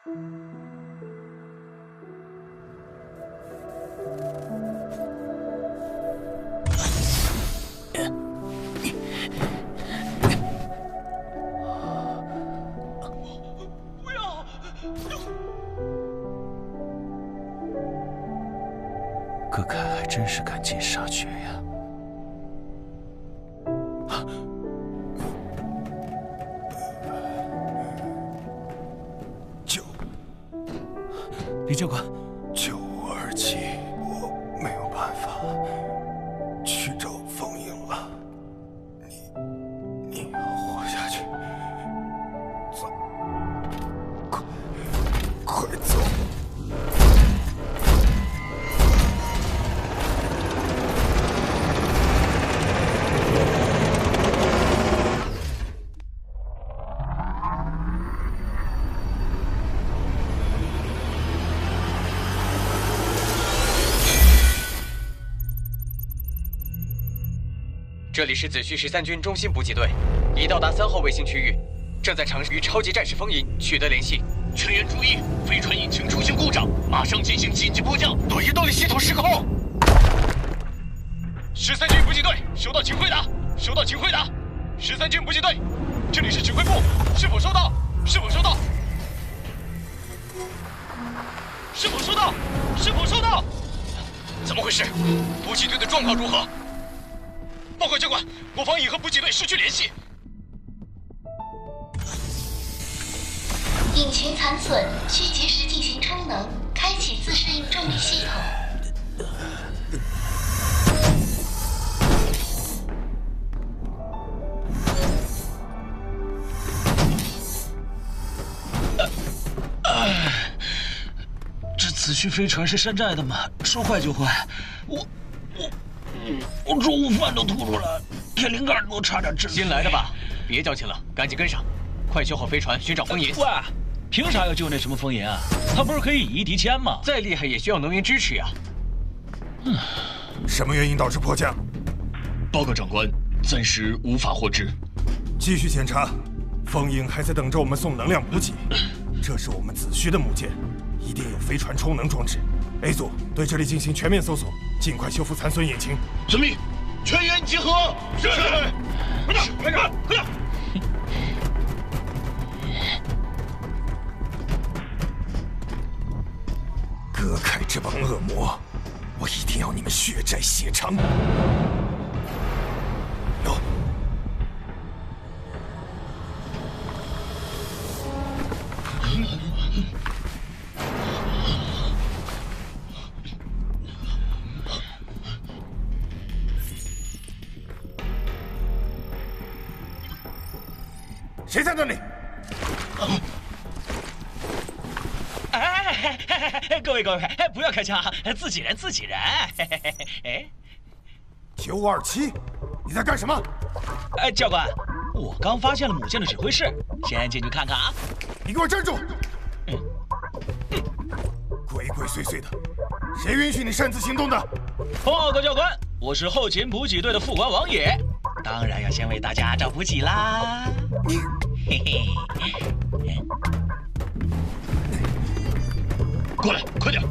不要！葛凯还真是赶尽杀绝呀！李教官，927，我没有办法去找风影了。你要活下去，走，快走！这里是子虚13军中心补给队，已到达3号卫星区域，正在尝试与超级战士风银取得联系。全员注意，飞船引擎出现故障，马上进行紧急迫降。多余动力系统失控。13军补给队收到，请回答。收到，请回答。13军补给队，这里是指挥部，是否收到？是否收到？是否收到？是否收到？怎么回事？补给队的状况如何？报告教官，国防营和补给队失去联系。引擎残损，需及时进行充能，开启自适应重力系统。这子虚飞船是山寨的吗？说坏就坏，我中午饭都吐出来，铁灵盖都差点治。新来的吧？别矫情了，赶紧跟上，快修好飞船，寻找风银。喂，凭啥要救那什么风银啊？他不是可以以一敌千吗？再厉害也需要能源支持呀。什么原因导致迫降？报告长官，暂时无法获知。继续检查，风影还在等着我们送能量补给。这是我们子虚的母舰，一定有飞船充能装置。A 组对这里进行全面搜索，尽快修复残损引擎。遵命，全员集合。是。快点，快点，快点！葛凯这帮恶魔，我一定要你们血债血偿。有。谁在那里？各位，不要开枪，自己人。927，你在干什么？教官，我刚发现了母舰的指挥室，先进去看看啊。你给我站住！鬼鬼祟祟的，谁允许你擅自行动的？报告教官，我是后勤补给队的副官王野，当然要先为大家找补给啦。你，嘿嘿。过来，快点！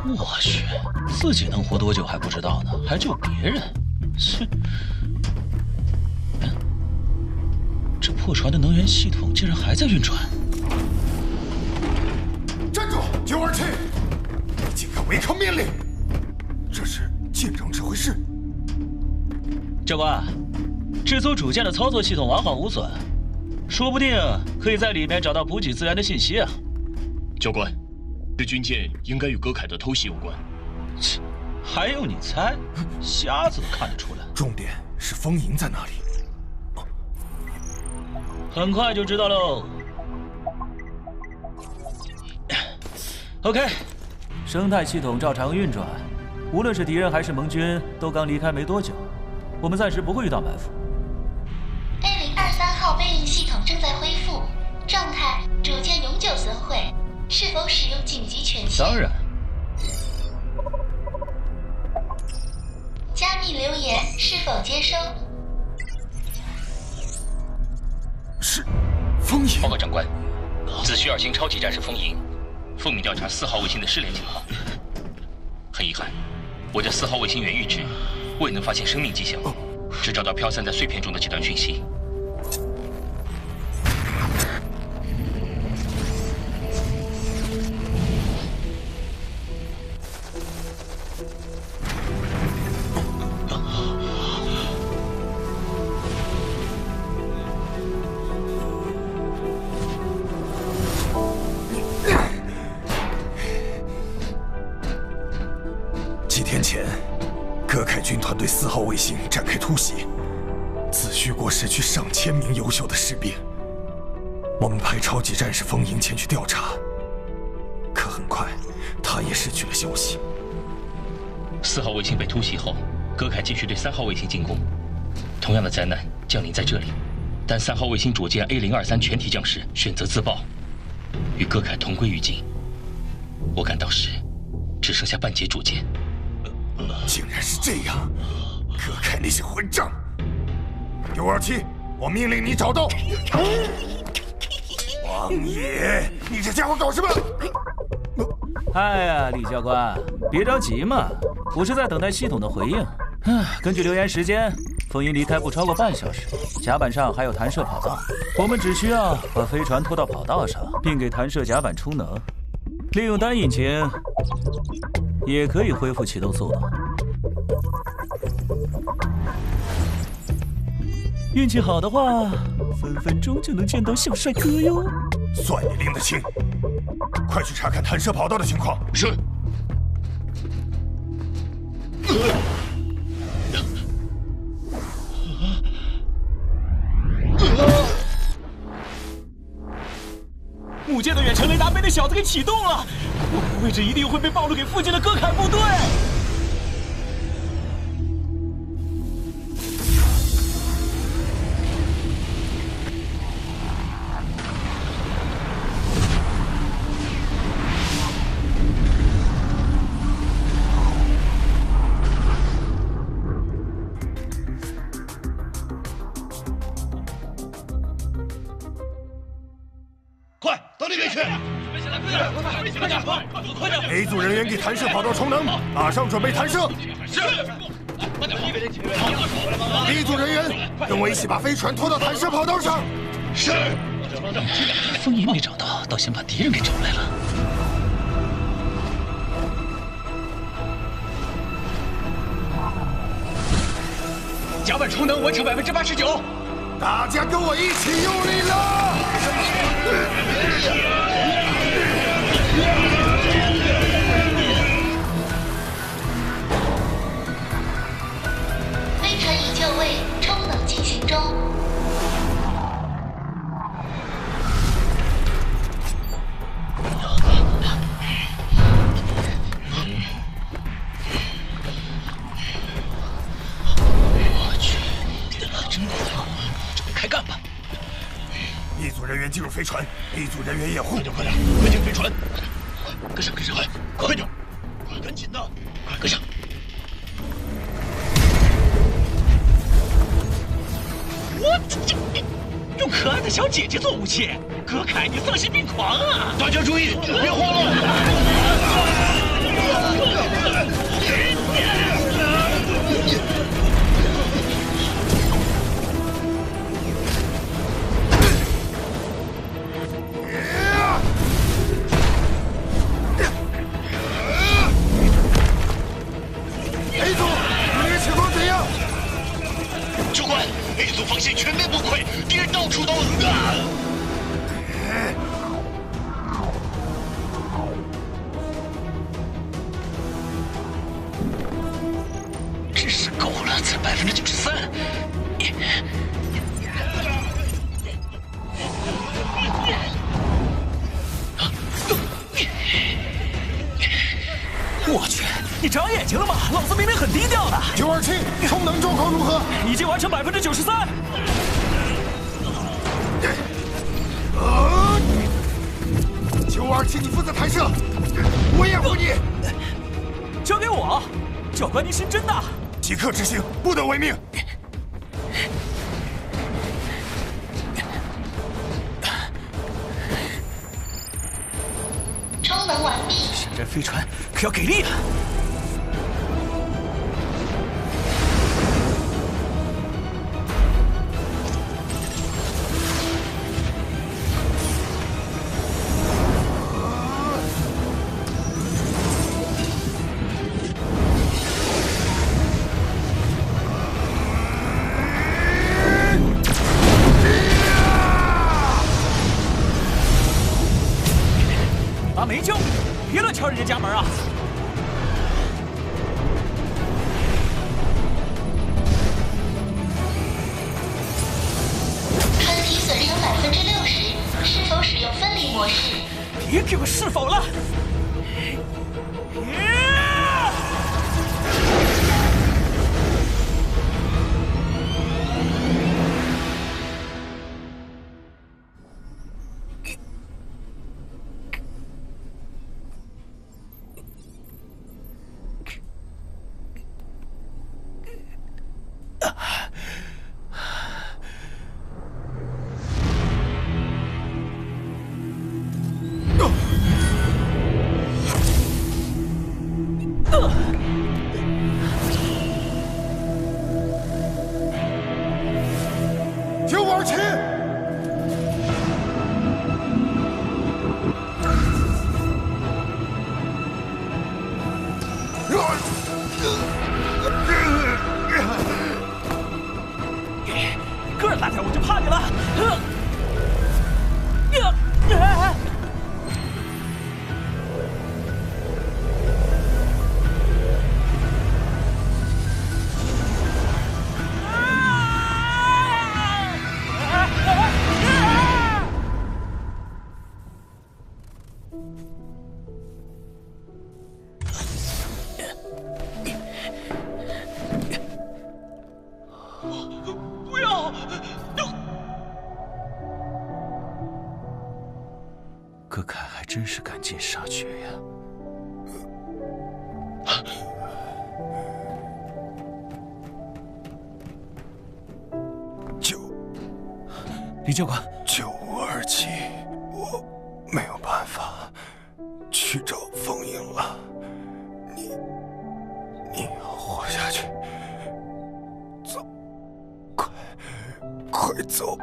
我去，自己能活多久还不知道呢，还救别人？切！这破船的能源系统竟然还在运转！站住！927，你竟敢违抗命令！这是舰长指挥室。教官，这艘主舰的操作系统完好无损，说不定可以在里面找到补给资源的信息啊。教官。这军舰应该与葛凯的偷袭有关。切，还用你猜？瞎子都看得出来。重点是风银在哪里？很快就知道喽。OK， 生态系统照常运转，无论是敌人还是盟军，都刚离开没多久，我们暂时不会遇到埋伏。A023号备用系统正在恢复，状态主舰永久损毁。是否使用紧急权限？当然。加密留言是否接收？是风影。报告长官，子虚2星超级战士风营，奉命调查4号卫星的失联情况。很遗憾，我的4号卫星源域值未能发现生命迹象，只找到飘散在碎片中的几段讯息。几天前，葛凯军团对4号卫星展开突袭，子虚国失去上千名优秀的士兵。我们派超级战士风营前去调查，可很快，他也失去了消息。4号卫星被突袭后，葛凯继续对3号卫星进攻，同样的灾难降临在这里，但3号卫星主舰 A023全体将士选择自爆，与葛凯同归于尽。我赶到时，只剩下半截主舰。竟然是这样！葛凯那是混账！927，我命令你找到王爷！你这家伙搞什么？哎呀，李教官，别着急嘛，我是在等待系统的回应。根据留言时间，风营离开不超过半小时，甲板上还有弹射跑道，我们只需要把飞船拖到跑道上，并给弹射甲板充能，利用单引擎也可以恢复启动速度。运气好的话，分分钟就能见到小帅哥哟。算你拎得清，快去查看弹射跑道的情况。是。母舰的远程雷达被那小子给启动了，我们的位置一定会被暴露给附近的葛凯部队。快到那边去！ A 组人员给弹射跑道充能，马上准备弹射。是。 B 组人员跟我一起把飞船拖到弹射跑道上。是。风营没找到，倒先把敌人给找来了。甲板充能完成89%。大家跟我一起用力了！ 飞船已就位，充能进行中。我去，电脑真快，准备开干吧！ B 组人员进入飞船 ，A 组人员掩护。快点，快进飞船！跟上，快点，快赶紧的，快跟上！我这用可爱的小姐姐做武器，葛凯，你丧心病狂啊！大家注意，别慌了！ A 组，你们情况怎样？教官 ，A 组防线全面崩溃，敌人到处都横啊！真是够了，才93%。我去，你长眼睛了吗？老子明明很低调的。 927，充能状况如何？已经完成93%。927，你负责弹射，我掩护你。交给我，教官您心真大。即刻执行，不得违命。这飞船可要给力了！阿梅舅，别乱敲人家家门啊！喷体损伤60%，是否使用分离模式？别给我是否了！九二七，个儿大点我就怕你了。不要！葛凯还真是赶尽杀绝呀！李教官927，我没有办法去找风影了。你要活下去，走，快走！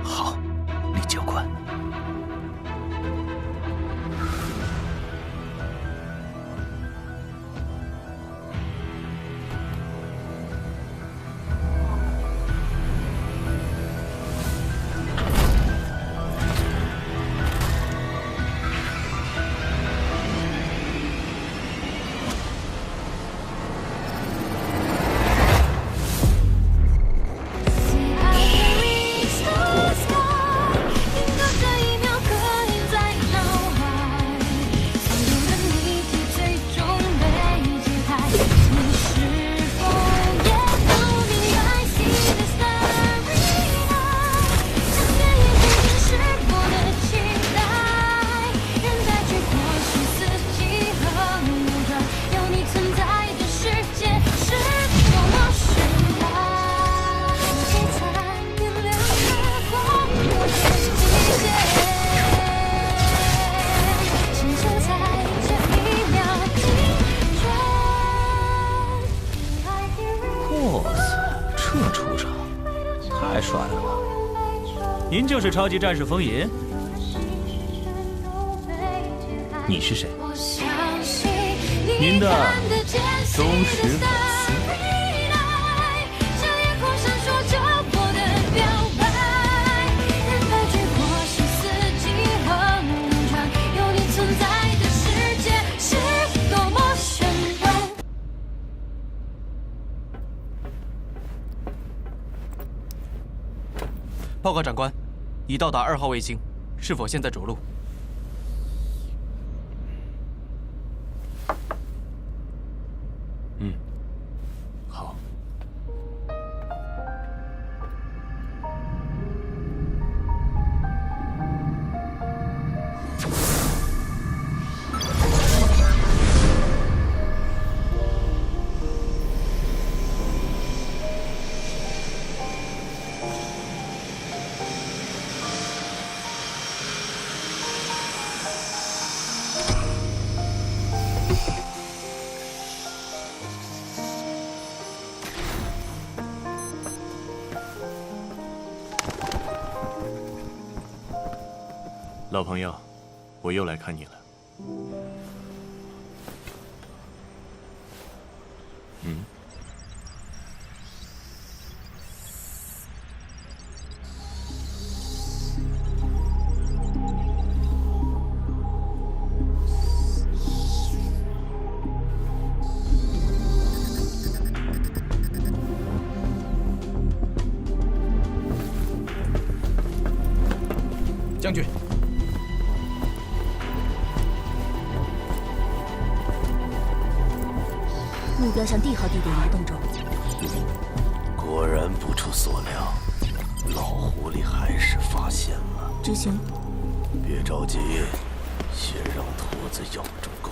好，李教官。太帅了吧！您就是超级战士风银？你是谁？您的忠实粉丝。报告长官，已到达2号卫星，是否现在着陆？好。老朋友，我又来看你了。将军，目标向D号地点移动中。果然不出所料，老狐狸还是发现了。执行。别着急，先让兔子咬住钩。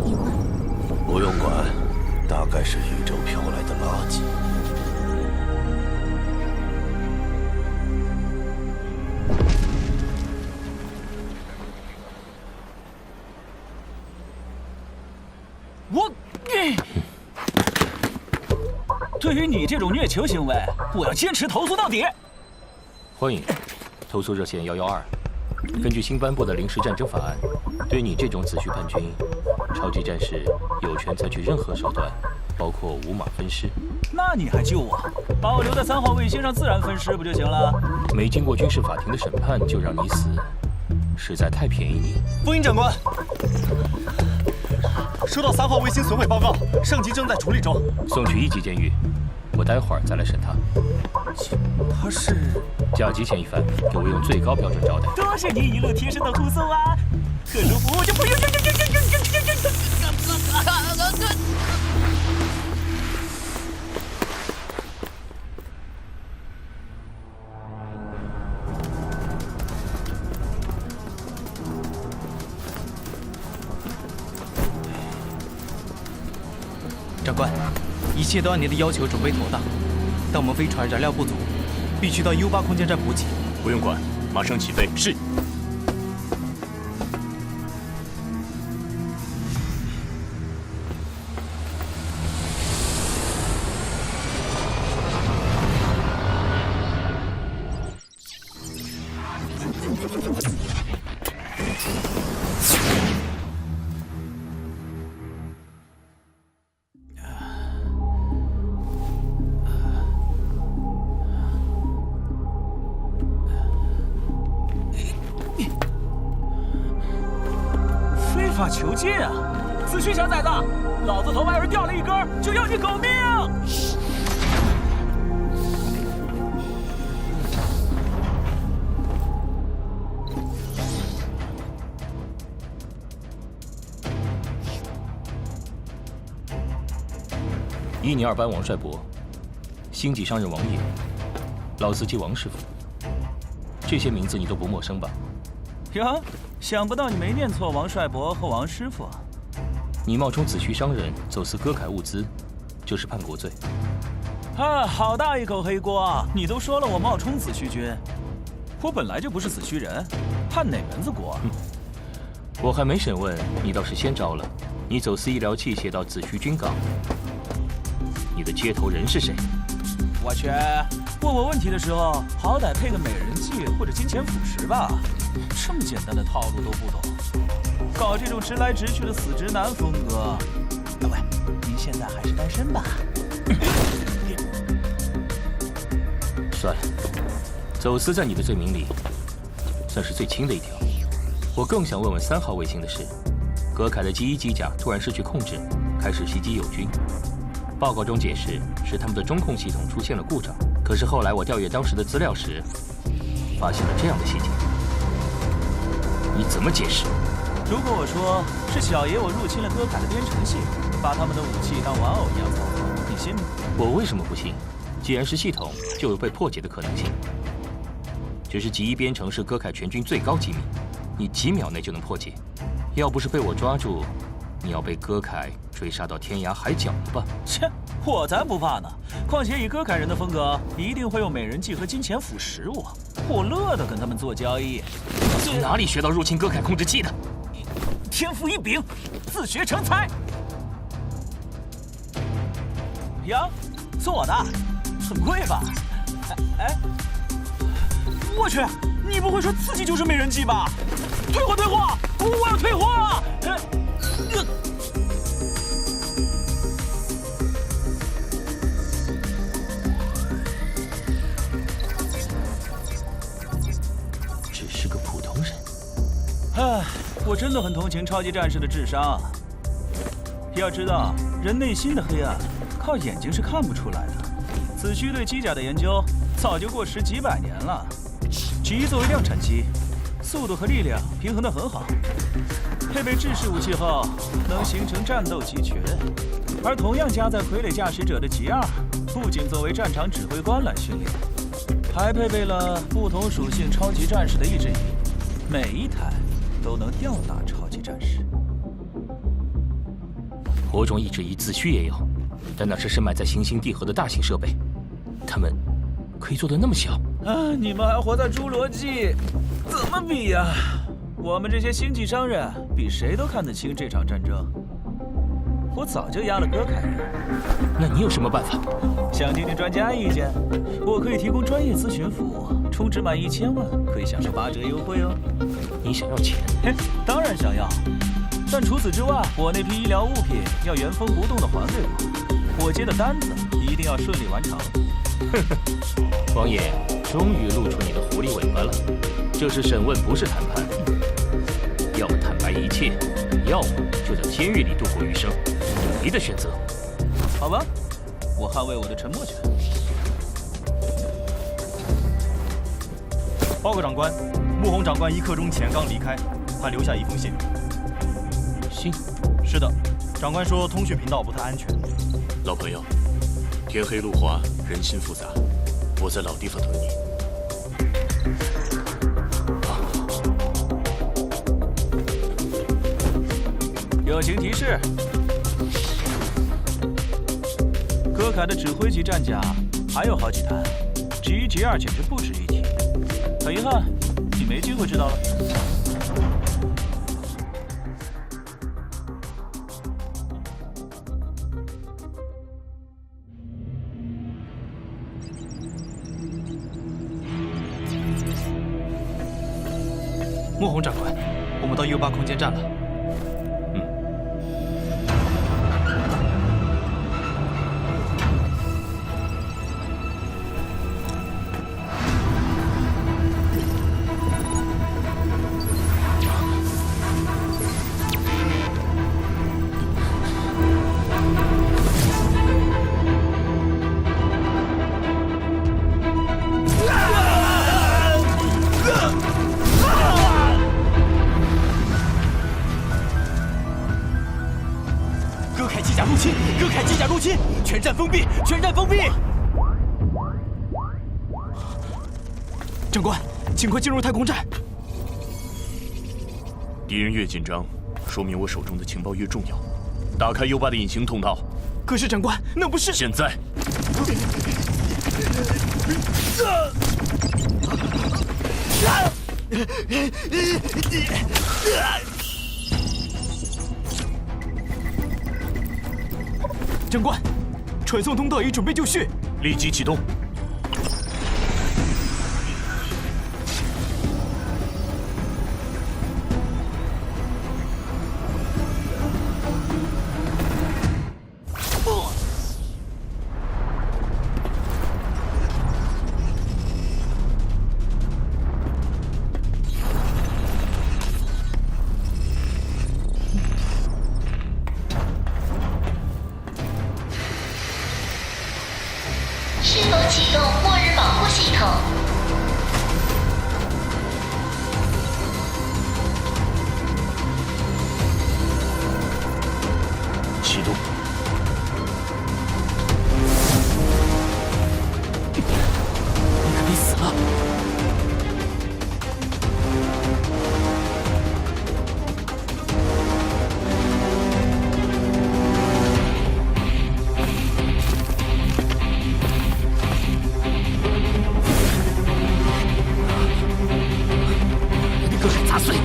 意外？不用管，大概是宇宙飘来的垃圾。对于你这种虐囚行为，我要坚持投诉到底。欢迎，投诉热线112。根据新颁布的临时战争法案，对你这种子虚叛军、超级战士，有权采取任何手段，包括五马分尸。那你还救我？把我留在3号卫星上自然分尸不就行了？没经过军事法庭的审判就让你死，实在太便宜你。风鹰长官，收到3号卫星损毁报告，上级正在处理中，送去1级监狱。我待会儿再来审他。他是甲级嫌疑犯，给我用最高标准招待。多谢你一路贴身的护送啊！特殊服务就不用。长官，一切都按您的要求准备妥当，但我们飞船燃料不足，必须到 U8空间站补给。不用管，马上起飞。是。法囚禁啊！子虚小崽子，老子头发要是掉了一根，就要你狗命！伊尼尔班王帅伯，星际商人王爷，老司机王师傅，这些名字你都不陌生吧？哟，想不到你没念错王帅伯和王师傅。你冒充子虚商人走私歌凯物资，就是叛国罪。啊，好大一口黑锅啊！你都说了我冒充子虚君，我本来就不是子虚人，叛哪门子国？我还没审问你，倒是先招了。你走私医疗器械到子虚军港，你的接头人是谁？我去，问我问题的时候，好歹配个美人计或者金钱腐蚀吧。这么简单的套路都不懂，搞这种直来直去的死直男风格。喂，您现在还是单身吧？算了，走私在你的罪名里算是最轻的一条。我更想问问3号卫星的事。格凯的G1机甲突然失去控制，开始袭击友军。报告中解释是他们的中控系统出现了故障，可是后来我调阅当时的资料时，发现了这样的细节。你怎么解释？如果我说是小爷我入侵了歌凯的编程系，把他们的武器当玩偶一样操作，你信吗？我为什么不信？既然是系统，就有被破解的可能性。只是G1编程是歌凯全军最高机密，你几秒内就能破解。要不是被我抓住，你要被歌凯追杀到天涯海角了吧？切，我才不怕呢！况且以歌凯人的风格，一定会用美人计和金钱腐蚀我。我乐得跟他们做交易。从哪里学到入侵歌凯控制器的？天赋异禀，自学成才。呀，送我的，很贵吧？哎，我去，你不会说自己就是美人计吧？退货，退货！我要退货啊！只是个普通人。唉，我真的很同情超级战士的智商啊。要知道，人内心的黑暗靠眼睛是看不出来的。子虚对机甲的研究早就过时几百年了。G 作为量产机，速度和力量平衡得很好，配备制式武器后能形成战斗集群。而同样加在傀儡驾驶者的 G2，不仅作为战场指挥官来训练，还配备了不同属性超级战士的抑制仪，每一台都能吊打超级战士。火种抑制仪自虚也有，但那是深埋在行星地核的大型设备，它们可以做得那么小。啊！你们还活在侏罗纪，怎么比呀？我们这些星际商人比谁都看得清这场战争。我早就压了戈凯人。那你有什么办法？想听听专家意见？我可以提供专业咨询服务，充值满1000万可以享受8折优惠哦。你想要钱？嘿，当然想要。但除此之外，我那批医疗物品要原封不动的还给我。我接的单子一定要顺利完成。呵呵，王爷终于露出你的狐狸尾巴了。这是审问，不是谈判。要么坦白一切，要么就在监狱里度过余生。你的选择。好吧，我捍卫我的沉默权。报告长官，穆红长官1刻钟前刚离开，还留下一封信。信？是的，长官说通讯频道不太安全。老朋友，天黑路滑，人心复杂，我在老地方等你。友情提示：戈凯的指挥级战甲还有好几台，G1、G2简直不值一提。很遗憾，你没机会知道了。穆红长官，我们到 U8空间站了。戈凯机甲入侵，全站封闭，全站封闭！长官，尽快进入太空站。敌人越紧张，说明我手中的情报越重要。打开 U8的隐形通道。可是长官，那不是……现在。长官，传送通道已准备就绪，立即启动。是否启动末日保护系统？启动。你可别死了！戈凯砸碎！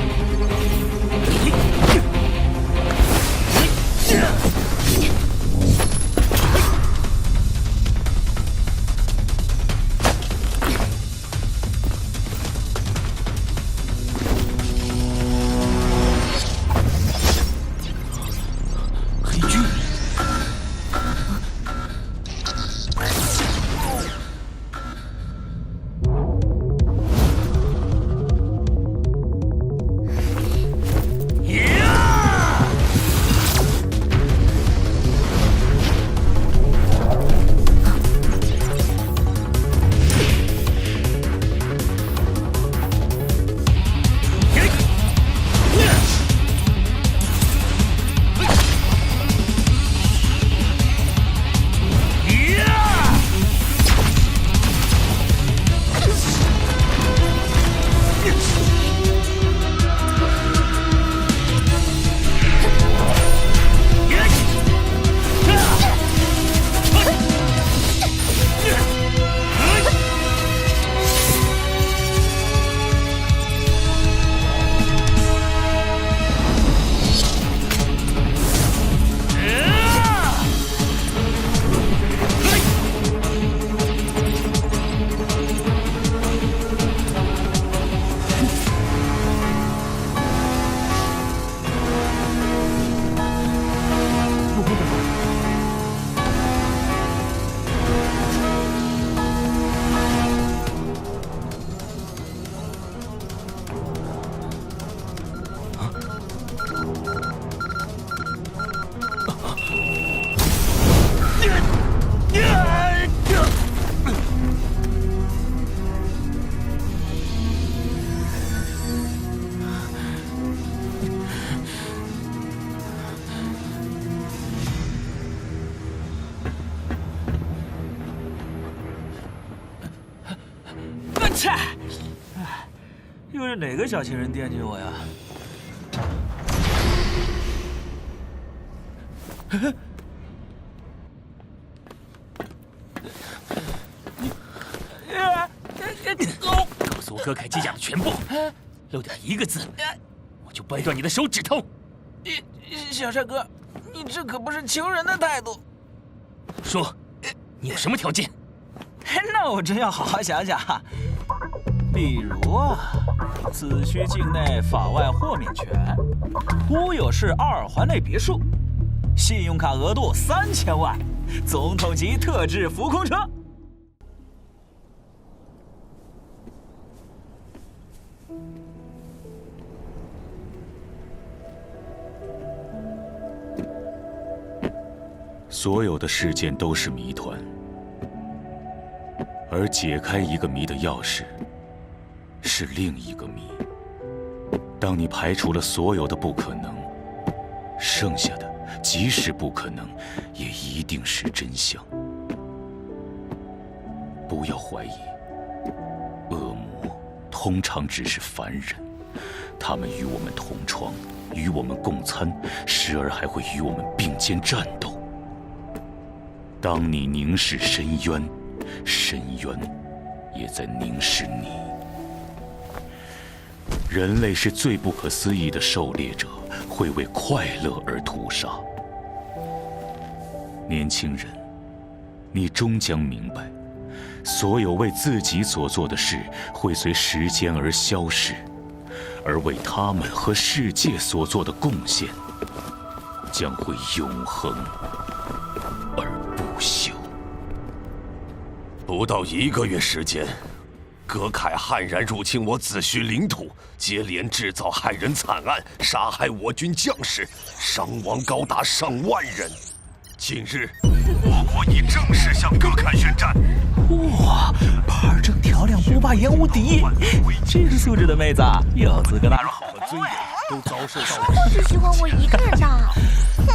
切！又是哪个小情人惦记我呀？告诉我割开机甲的全部，漏掉一个字，我就掰断你的手指头。小帅哥，你这可不是求人的态度。说，你有什么条件？那我真要好好想想。比如啊，子虚境内法外豁免权，乌有市2环内别墅，信用卡额度3000万，总统级特制浮空车。所有的事件都是谜团，而解开一个谜的钥匙是另一个谜。当你排除了所有的不可能，剩下的即使不可能，也一定是真相。不要怀疑，恶魔通常只是凡人，他们与我们同床，与我们共餐，时而还会与我们并肩战斗。当你凝视深渊，深渊也在凝视你。人类是最不可思议的狩猎者，会为快乐而屠杀。年轻人，你终将明白，所有为自己所做的事会随时间而消逝，而为他们和世界所做的贡献将会永恒而不朽。不到1个月时间，葛凯悍然入侵我子虚领土，接连制造害人惨案，杀害我军将士，伤亡高达上万人。近日，我国已正式向葛凯宣战。哇，牌正调亮，波霸颜无敌，这个素质的妹子有资格纳入后宫呀！都遭受到我只喜欢我一个人的。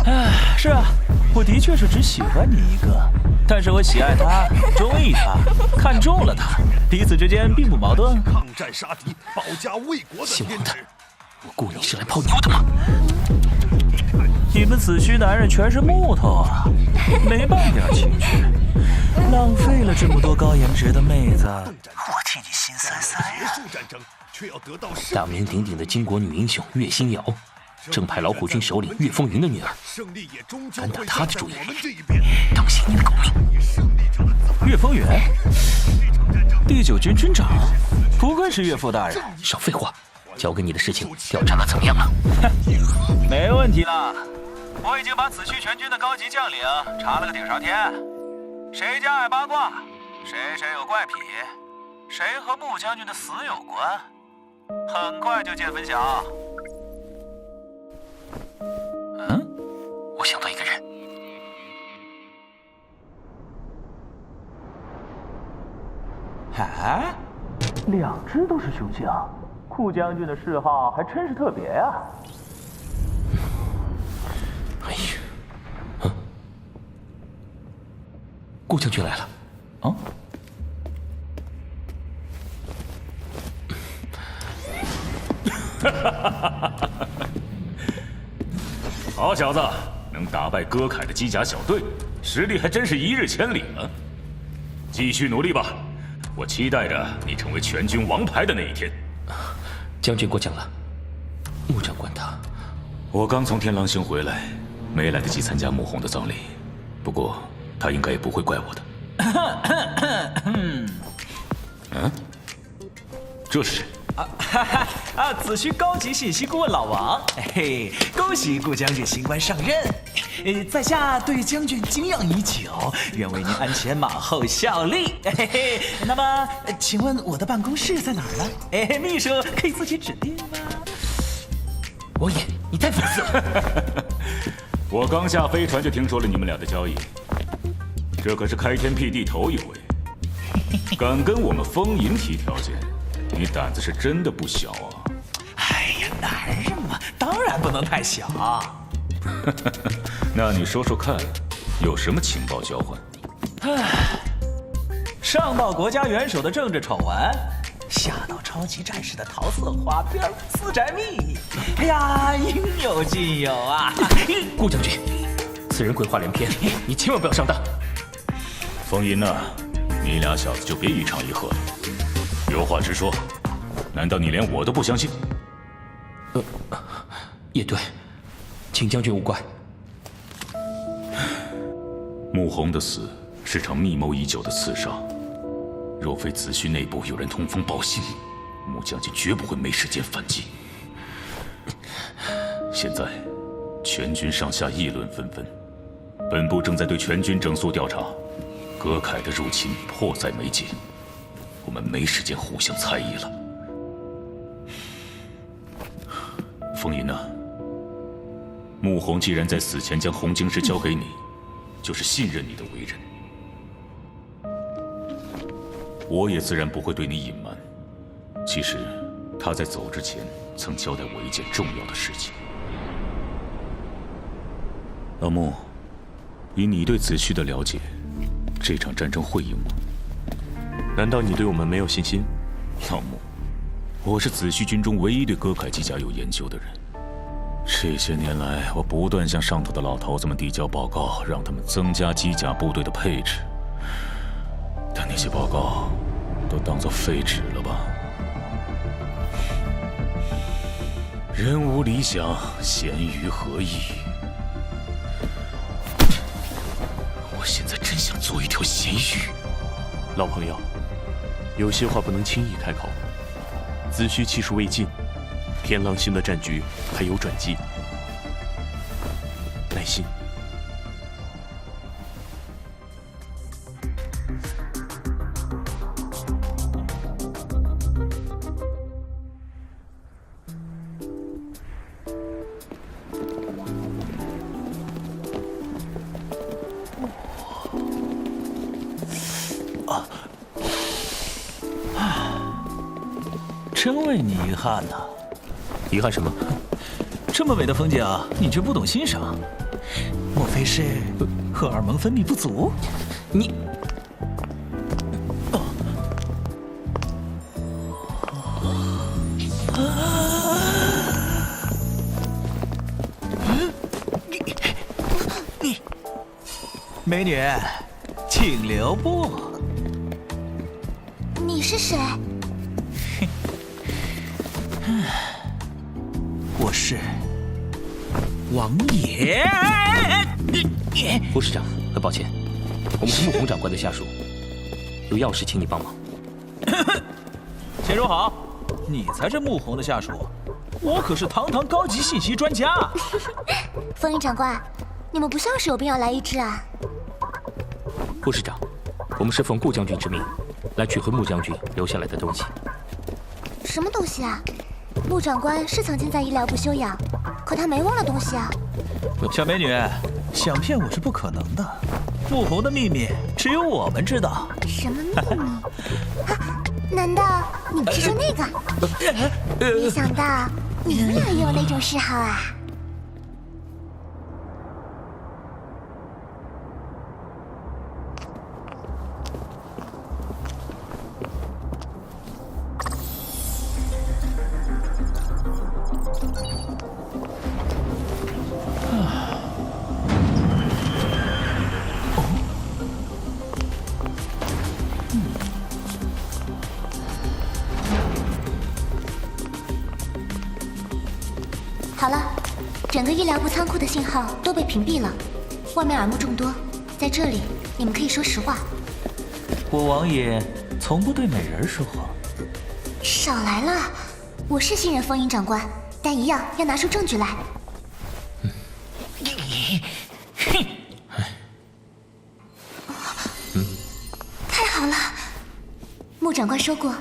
哎，是啊，我的确是只喜欢你一个，但是我喜爱他，中意他，看中了他，彼此之间并不矛盾。抗战杀敌，保家卫国的天职。我雇你是来泡妞的吗？你们子虚男人全是木头啊，没半点情趣，浪费了这么多高颜值的妹子，我替你心塞塞呀！大名鼎鼎的巾帼女英雄岳新瑶，正派老虎军首领岳风云的女儿，敢打她的主意，当心你的狗命！岳风云，第9军军长，不愧是岳父大人。少废话，交给你的事情调查的怎么样了？没问题了，我已经把子虚全军的高级将领查了个顶上天，谁家爱八卦，谁有怪癖，谁和穆将军的死有关，很快就见分晓。我想到一个人。哎，2只都是雄性，顾将军的嗜好还真是特别呀。哎呀，顾将军来了。啊？好小子，能打败戈凯的机甲小队，实力还真是一日千里了。继续努力吧，我期待着你成为全军王牌的那一天。将军过奖了，穆长官他……我刚从天狼星回来，没来得及参加穆红的葬礼，不过他应该也不会怪我的。嗯，这是谁？子虚高级信息顾问老王，嘿，恭喜顾将军新官上任，在下对将军敬仰已久，愿为您鞍前马后效力。嘿嘿，那么，请问我的办公室在哪儿呢？秘书可以自己指定吗？王爷，你太放肆了！我刚下飞船就听说了你们俩的交易，这可是开天辟地头一回，敢跟我们风银提条件，你胆子是真的不小啊！哎呀，男人嘛，当然不能太小。那你说说看，有什么情报交换？上报国家元首的政治丑闻，侠盗超级战士的桃色花边私宅秘密，哎呀，应有尽有啊！顾将军，此人鬼话连篇，你千万不要上当。风吟呐，你俩小子就别一唱一和了，有话直说。难道你连我都不相信？也对，请将军勿怪。穆弘的死是场密谋已久的刺杀，若非子虚内部有人通风报信，穆将军绝不会没时间反击。现在，全军上下议论纷纷，本部正在对全军整肃调查，葛凯的入侵迫在眉睫，我们没时间互相猜疑了。风吟啊，穆弘既然在死前将红晶石交给你，就是信任你的为人。我也自然不会对你隐瞒。其实，他在走之前曾交代我一件重要的事情。老穆，以你对子虚的了解，这场战争会赢吗？难道你对我们没有信心？老穆，我是子虚军中唯一对葛凯机甲有研究的人。这些年来，我不断向上头的老头子们递交报告，让他们增加机甲部队的配置。但那些报告都当作废纸了吧？人无理想，咸鱼何益？我现在真想做一条咸鱼。老朋友，有些话不能轻易开口。子虚气数未尽，天狼星的战局还有转机，耐心。真为你遗憾呐！遗憾什么？这么美的风景，你却不懂欣赏，莫非是荷尔蒙分泌不足？你……美女，请留步。你是谁？我是王爷。副师长，很抱歉，我们是穆弘长官的下属，有要事请你帮忙。先说好，你才是穆弘的下属，我可是堂堂高级信息专家。风云长官，你们不像是有病要来医治啊？副师长，我们是奉顾将军之命，来取回穆将军留下来的东西。什么东西啊？穆长官是曾经在医疗部休养，可他没忘了东西啊。小美女，想骗我是不可能的。穆弘的秘密只有我们知道。什么秘密？啊？难道你们是说那个？没想到你们俩也有那种嗜好啊！好了，整个医疗部仓库的信号都被屏蔽了，外面耳目众多，在这里你们可以说实话。我王爷从不对美人说谎。少来了，我是信任风云长官，但一样要拿出证据来。太好了，穆长官说过，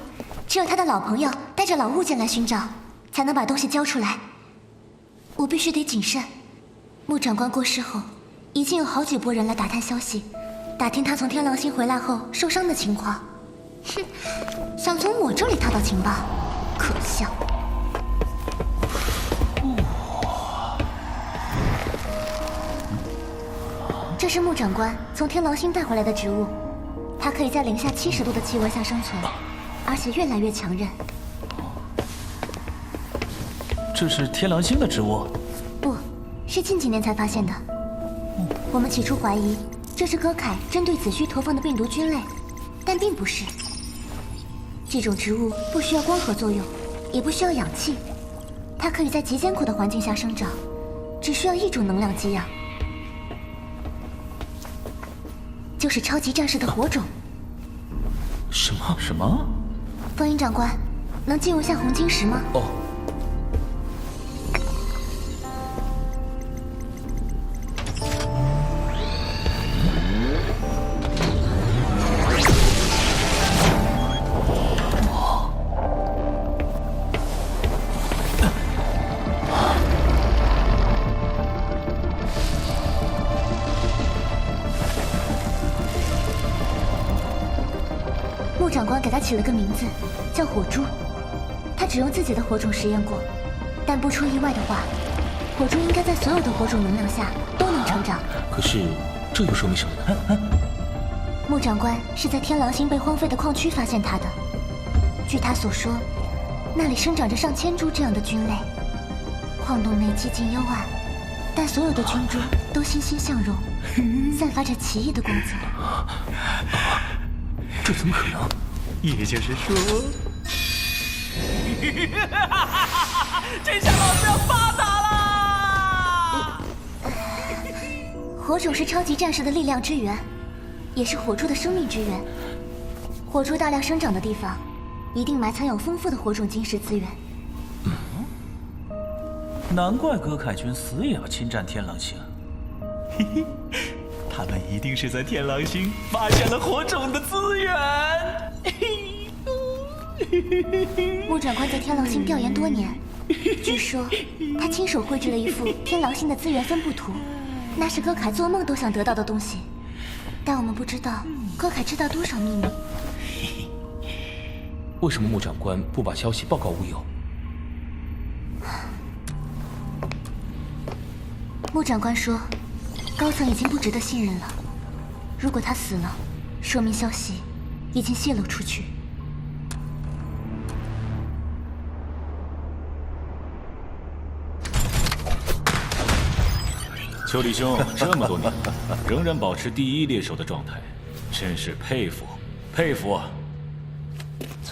只有他的老朋友带着老物件来寻找，才能把东西交出来。我必须得谨慎。穆长官过世后，已经有好几拨人来打探消息，打听他从天狼星回来后受伤的情况。哼，想从我这里套到情报，可笑。这是穆长官从天狼星带回来的植物，它可以在零下70度的气温下生存，而且越来越强韧。这是天狼星的植物？不，是近几年才发现的。我们起初怀疑这是歌凯针对子虚投放的病毒菌类，但并不是。这种植物不需要光合作用，也不需要氧气，它可以在极艰苦的环境下生长，只需要一种能量给养，就是超级战士的火种。什么？风云长官，能借用下红晶石吗？哦。陆长官给他起了个名字，叫火珠。他只用自己的火种实验过，但不出意外的话，火珠应该在所有的火种能量下都能成长。可是，这又说明什么呢？穆长官是在天狼星被荒废的矿区发现它的。据他所说，那里生长着上千株这样的菌类，矿洞内寂静幽暗，但所有的菌株都欣欣向荣，散发着奇异的光泽。这怎么可能？也就是说，这下老子要发达啦！火种是超级战士的力量之源，也是火珠的生命之源。火珠大量生长的地方，一定埋藏有丰富的火种晶石资源。难怪歌凯军死也要侵占天狼星。嘿嘿，他们一定是在天狼星发现了火种的资源。穆长官在天狼星调研多年，据说他亲手绘制了一幅天狼星的资源分布图，那是歌凯做梦都想得到的东西。但我们不知道歌凯知道多少秘密。为什么穆长官不把消息报告乌有？穆长官说，高层已经不值得信任了。如果他死了，说明消息已经泄露出去。丘离兄这么多年仍然保持第一猎手的状态，真是佩服佩服啊！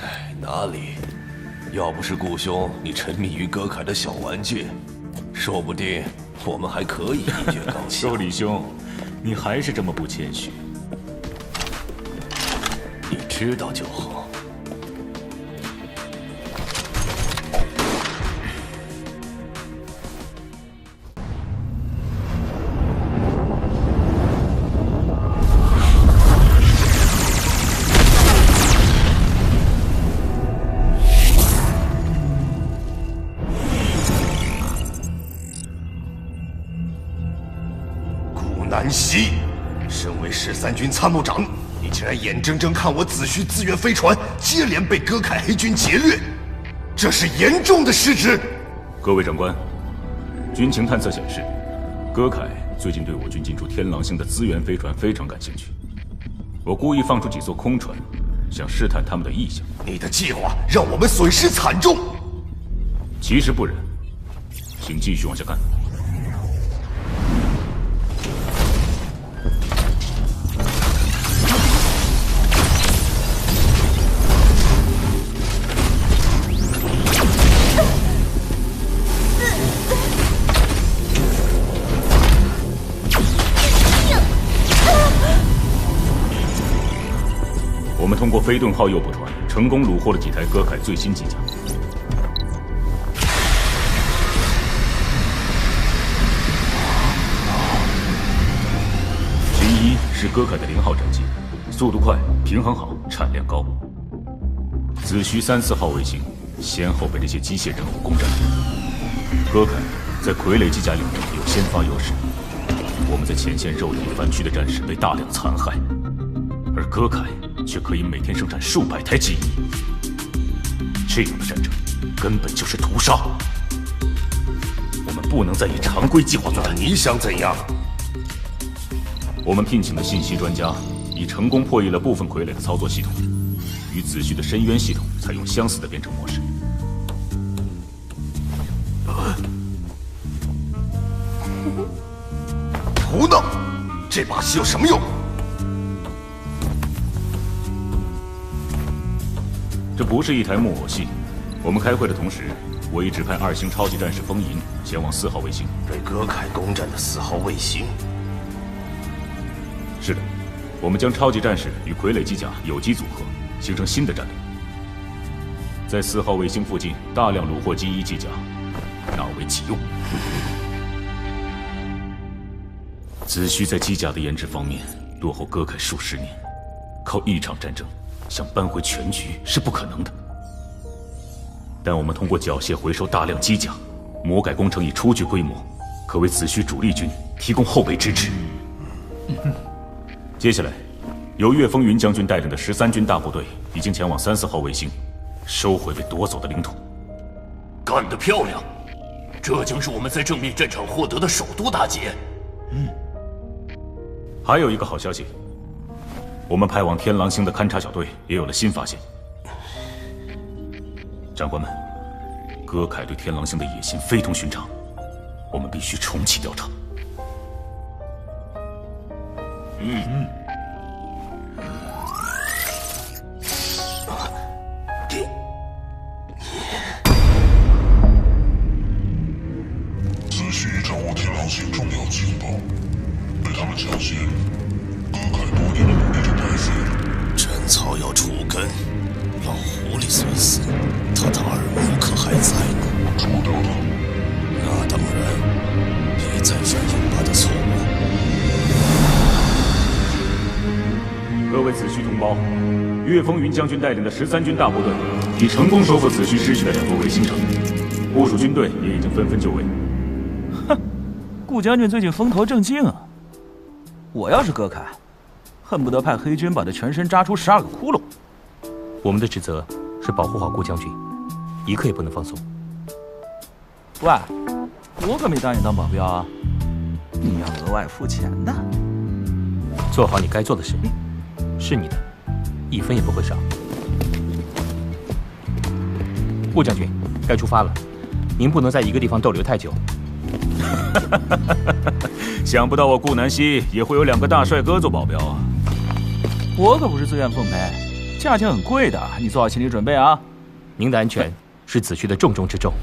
哎，哪里？要不是顾兄你沉迷于歌凯的小玩具，说不定我们还可以一决高下。丘离兄，你还是这么不谦虚。你知道就好。南希，身为13军参谋长，你竟然眼睁睁看我子虚资源飞船接连被歌凯黑军劫掠，这是严重的失职。各位长官，军情探测显示，歌凯最近对我军进驻天狼星的资源飞船非常感兴趣。我故意放出几艘空船，想试探他们的意向。你的计划让我们损失惨重。其实不然，请继续往下看。我们通过飞盾号诱捕船，成功虏获了几台歌凯最新机甲。其一是歌凯的0号战机，速度快，平衡好，产量高。子虚3、4号卫星先后被这些机械人偶攻占。歌凯在傀儡机甲领域有先发优势，我们在前线肉眼翻区的战士被大量残害，而歌凯却可以每天生产数百台机翼，这样的战争根本就是屠杀。我们不能再以常规计划作战。你想怎样？我们聘请的信息专家已成功破译了部分傀儡的操作系统，与子虚的深渊系统采用相似的编程模式。胡闹！这把戏有什么用？这不是一台木偶戏。我们开会的同时，我已指派2星超级战士风银前往4号卫星，被葛凯攻占的4号卫星。是的，我们将超级战士与傀儡机甲有机组合，形成新的战力。在4号卫星附近大量虏获机1机甲，纳为己用。子虚在机甲的研制方面落后葛凯数十年，靠一场战争想扳回全局是不可能的。但我们通过缴械回收大量机甲，魔改工程已初具规模，可为子虚主力军提供后备支持。接下来，由岳风云将军带领的13军大部队已经前往3、4号卫星，收回被夺走的领土。干得漂亮！这将是我们在正面战场获得的首都大捷。还有一个好消息，我们派往天狼星的勘察小队也有了新发现。长官们，葛凯对天狼星的野心非同寻常，我们必须重启调查。子虚掌握天狼星重要情报，被他们抢先，葛凯多年的努力就白费了。真草要除根。老狐狸虽死，他的耳目可还在呢？除掉他。那当然，别再犯有疤的错误。各位子虚同胞，岳风云将军带领的13军大部队已成功收复子虚失去的2座卫星城，部署军队也已经纷纷就位。哼，顾将军最近风头正劲啊！我要是葛凯，恨不得派黑军把他全身扎出12个窟窿。我们的职责是保护好顾将军，一刻也不能放松。喂，我可没答应当保镖啊！你要额外付钱的。做好你该做的事，是你的，1分也不会少。顾将军，该出发了，您不能在一个地方逗留太久。想不到我顾南溪也会有2个大帅哥做保镖啊！我可不是自愿奉陪，价钱很贵的，你做好心理准备啊！您的安全是子虚的重中之重。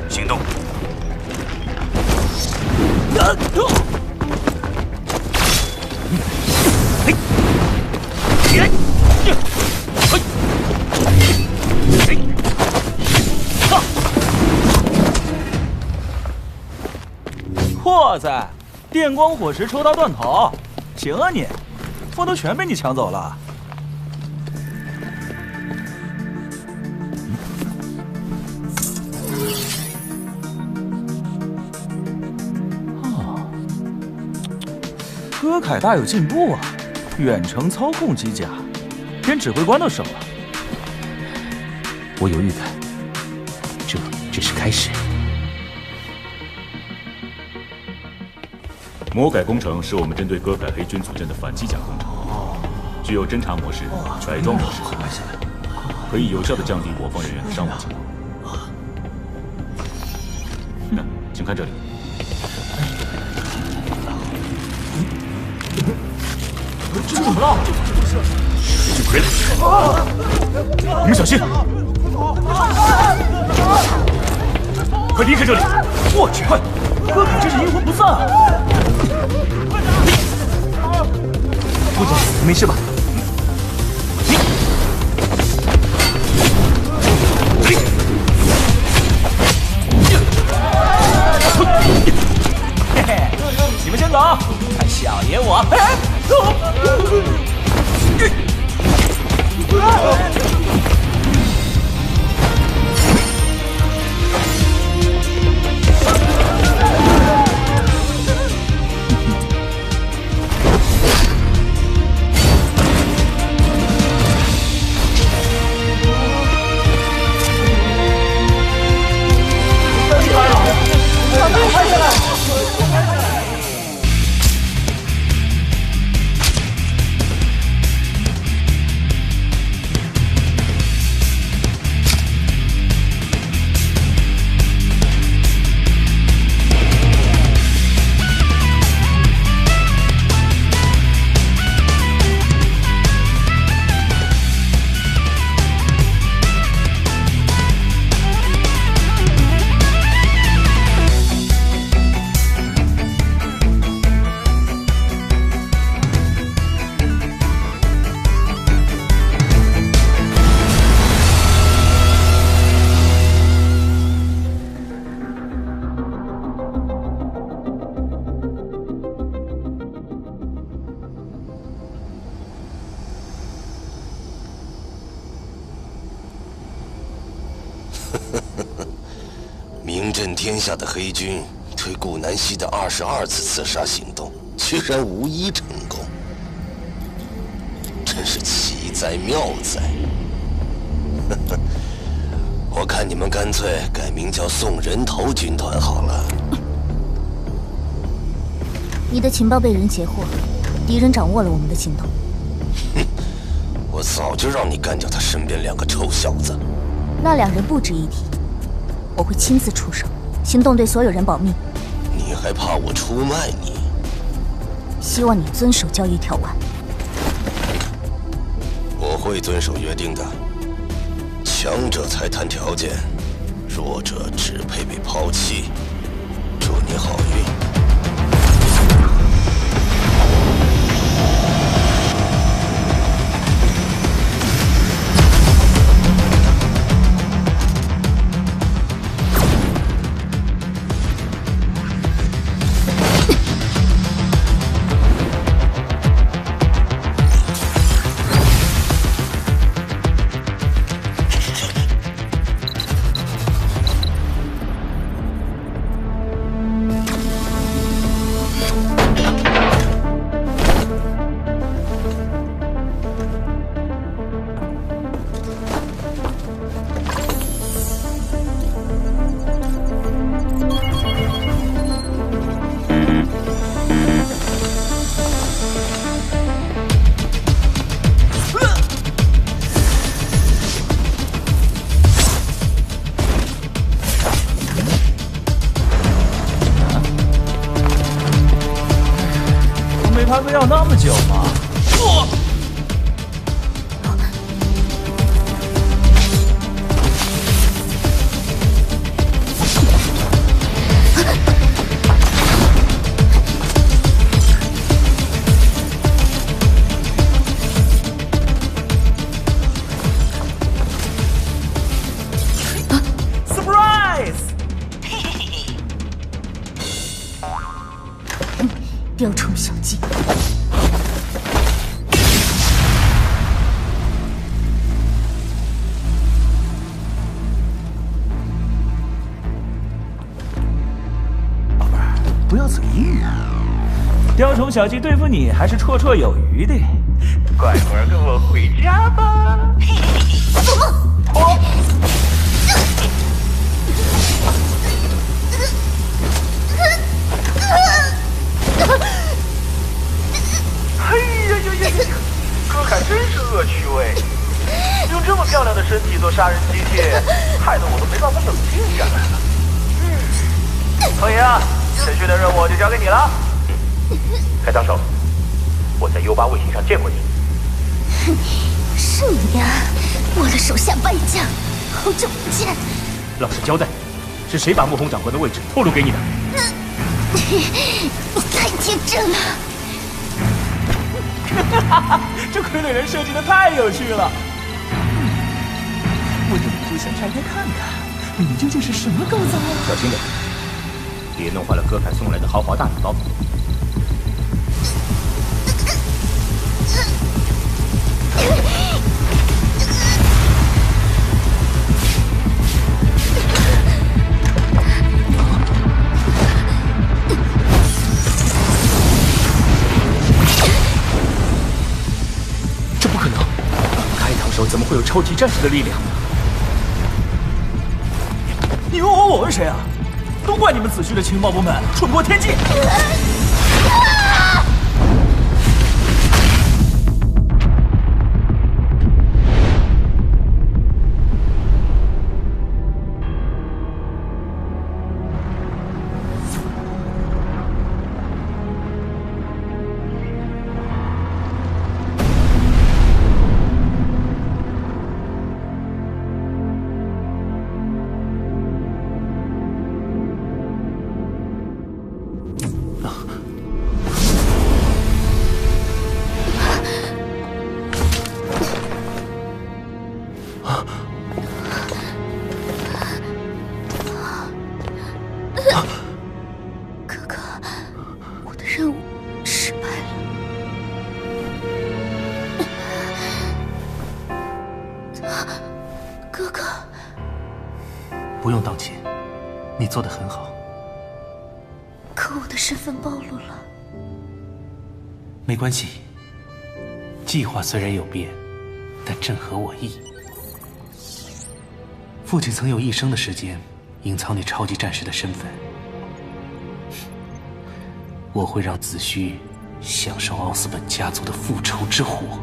行动！哇塞，电光火石抽刀断头，行啊你，风头全被你抢走了。葛凯大有进步啊，远程操控机甲，连指挥官都升了。我有预感，这只是开始。魔改工程是我们针对葛凯黑军组建的反机甲工程，具有侦察模式、改装模式，可以有效地降低我方人员的伤亡情况。请看这里。这怎么了？黑军傀儡！你们小心！快离开这里！我去，快！葛凯这是阴魂不散啊！顾将军，没事吧？嘿嘿，你们先走，看小爷我！名震天下的黑军对顾南溪的22次刺杀行动，居然无一成功，真是奇哉妙哉！我看你们干脆改名叫送人头军团好了。你的情报被人截获，敌人掌握了我们的行动。哼，我早就让你干掉他身边2个臭小子。那2人不值一提，我会亲自出手，行动对所有人保密。你还怕我出卖你？希望你遵守交易条款。我会遵守约定的。强者才谈条件，弱者只配被抛弃。祝你好运。他们要那么久吗？雕虫小技。宝贝儿，不要嘴硬啊！雕虫小技对付你还是绰绰有余的。乖乖跟我回家吧。做梦！哎呀呀呀！哥凯真是恶趣味，用这么漂亮的身体做杀人机器，害得我都没办法冷静下来了。风爷啊，这续的任务就交给你了。开膛手，我在 U8卫星上见过你。是你啊，我的手下败将，好久不见。老实交代，是谁把穆红长官的位置透露给你的？你太天真了。这傀儡人设计的太有趣了。我忍不住想拆开看看，里面究竟是什么构造啊？小心点，别弄坏了哥凯送来的豪华大礼包。这不可能！开膛手怎么会有超级战士的力量？你问我问谁啊？都怪你们子虚的情报部门蠢过天际。道歉，你做得很好。可我的身份暴露了。没关系，计划虽然有变，但正合我意。父亲曾有一生的时间隐藏你超级战士的身份，我会让子虚享受奥斯本家族的复仇之火。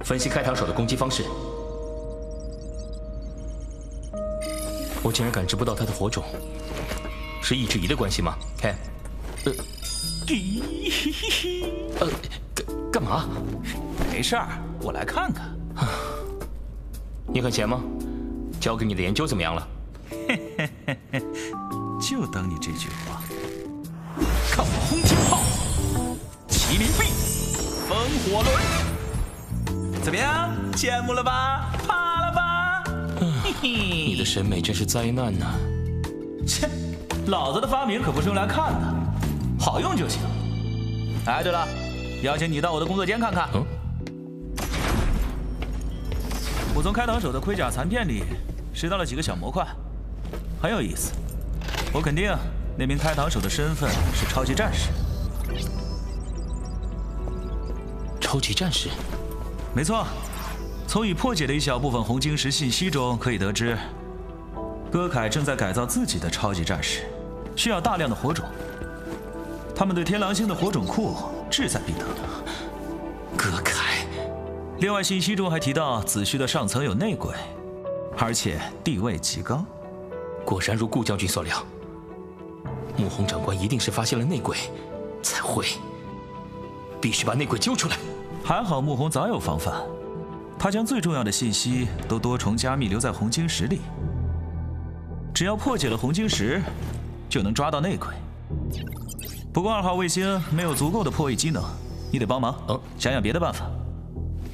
分析开膛手的攻击方式，我竟然感知不到他的火种，是意志仪的关系吗 ？Ken， 干嘛？没事儿，我来看看。你很闲吗？交给你的研究怎么样了？就等你这句话。看我轰天炮，麒麟臂，风火轮，怎么样？羡慕了吧？怕了吧？嘿嘿，你的审美真是灾难呐！切，老子的发明可不是用来看的，好用就行。哎，对了，邀请你到我的工作间看看。我从开膛手的盔甲残片里拾到了几个小模块，很有意思。我肯定那名开膛手的身份是超级战士。超级战士？没错。从已破解的一小部分红晶石信息中可以得知，歌凯正在改造自己的超级战士，需要大量的火种。他们对天狼星的火种库志在必得。歌凯。另外，信息中还提到子虚的上层有内鬼，而且地位极高。果然如顾将军所料，穆红长官一定是发现了内鬼，才会。必须把内鬼揪出来。还好穆红早有防范。他将最重要的信息都多重加密留在红晶石里，只要破解了红晶石，就能抓到内鬼。不过2号卫星没有足够的破译机能，你得帮忙，想想别的办法。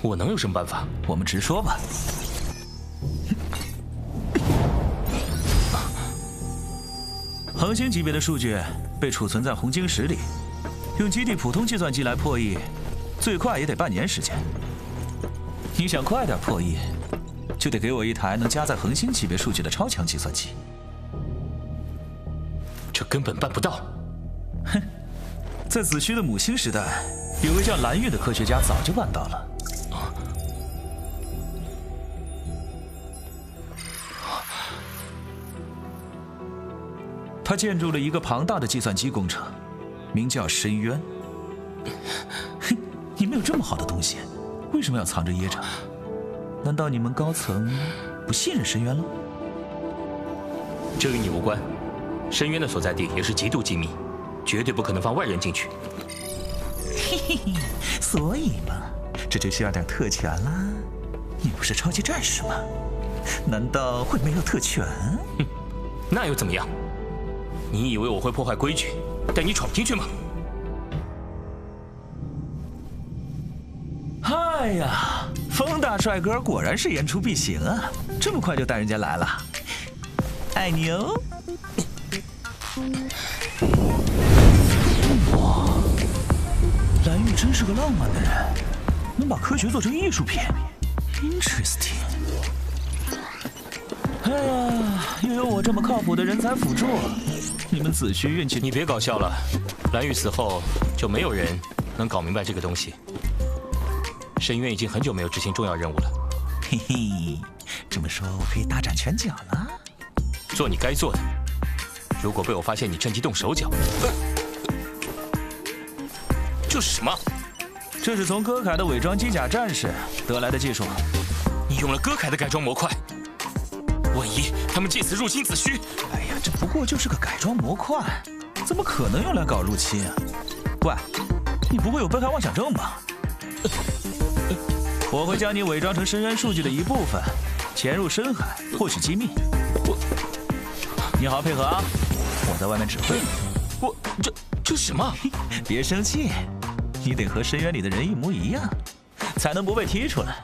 我能有什么办法？我们直说吧。恒星级别的数据被储存在红晶石里，用基地普通计算机来破译，最快也得半年时间。你想快点破译，就得给我一台能加载恒星级别数据的超强计算机。这根本办不到。哼，在子虚的母星时代，有位叫蓝玉的科学家早就办到了。他建筑了一个庞大的计算机工程，名叫深渊。哼，你们有这么好的东西，为什么要藏着掖着？难道你们高层不信任深渊了？这与你无关。深渊的所在地也是极度机密，绝对不可能放外人进去。嘿嘿嘿，所以嘛，这就需要点特权啦。你不是超级战士吗？难道会没有特权？哼，那又怎么样？你以为我会破坏规矩，带你闯进去吗？哎呀，风大帅哥果然是言出必行啊！这么快就带人家来了，爱你哦！哇，蓝玉真是个浪漫的人，能把科学做成艺术品 ，interesting。哎呀，又有我这么靠谱的人才辅助，你们子虚运气……你别搞笑了，蓝玉死后就没有人能搞明白这个东西。深渊已经很久没有执行重要任务了。嘿嘿，这么说我可以大展拳脚了。做你该做的。如果被我发现你趁机动手脚，这是什么？这是从歌凯的伪装机甲战士得来的技术。你用了歌凯的改装模块，万一他们借此入侵子虚？哎呀，这不过就是个改装模块，怎么可能用来搞入侵啊？喂，你不会有被害妄想症吧？我会将你伪装成深渊数据的一部分，潜入深海获取机密。你好好配合啊，我在外面指挥。这什么？别生气，你得和深渊里的人一模一样，才能不被踢出来。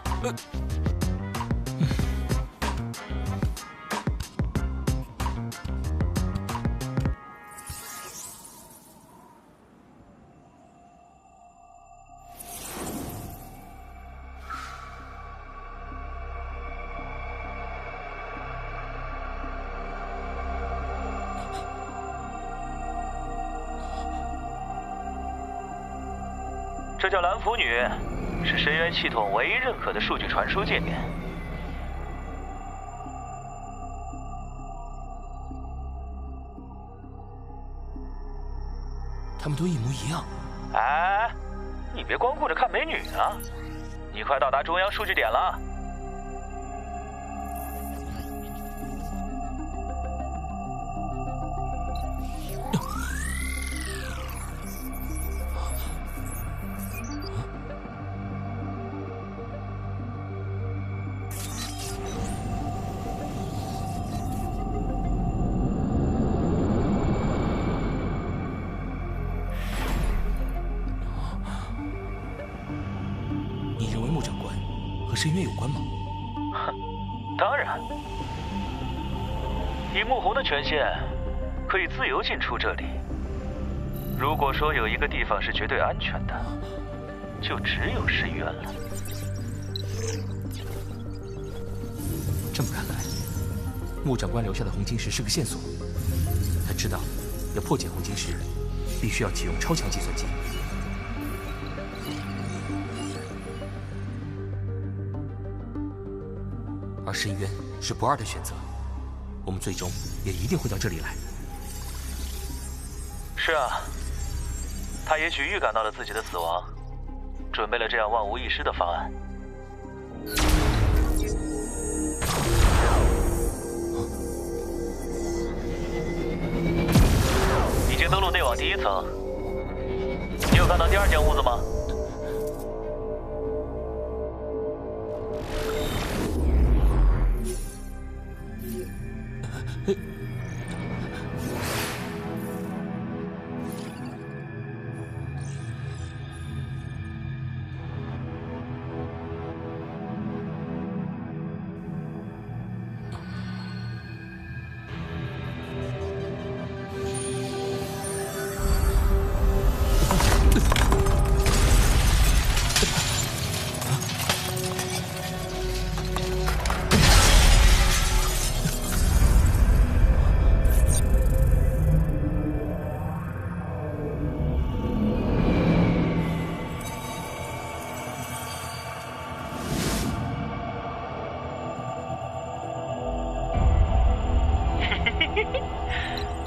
这叫蓝符女，是深渊系统唯一认可的数据传输界面。他们都一模一样。哎，你别光顾着看美女啊！你快到达中央数据点了。深渊有关吗？哼，当然。以穆红的权限，可以自由进出这里。如果说有一个地方是绝对安全的，就只有深渊了。这么看来，穆长官留下的红晶石是个线索。他知道，要破解红晶石，必须要启用超强计算机。而深渊是不二的选择，我们最终也一定会到这里来。是啊，他也许预感到了自己的死亡，准备了这样万无一失的方案。已经登陆内网第1层，你有看到第2间屋子吗？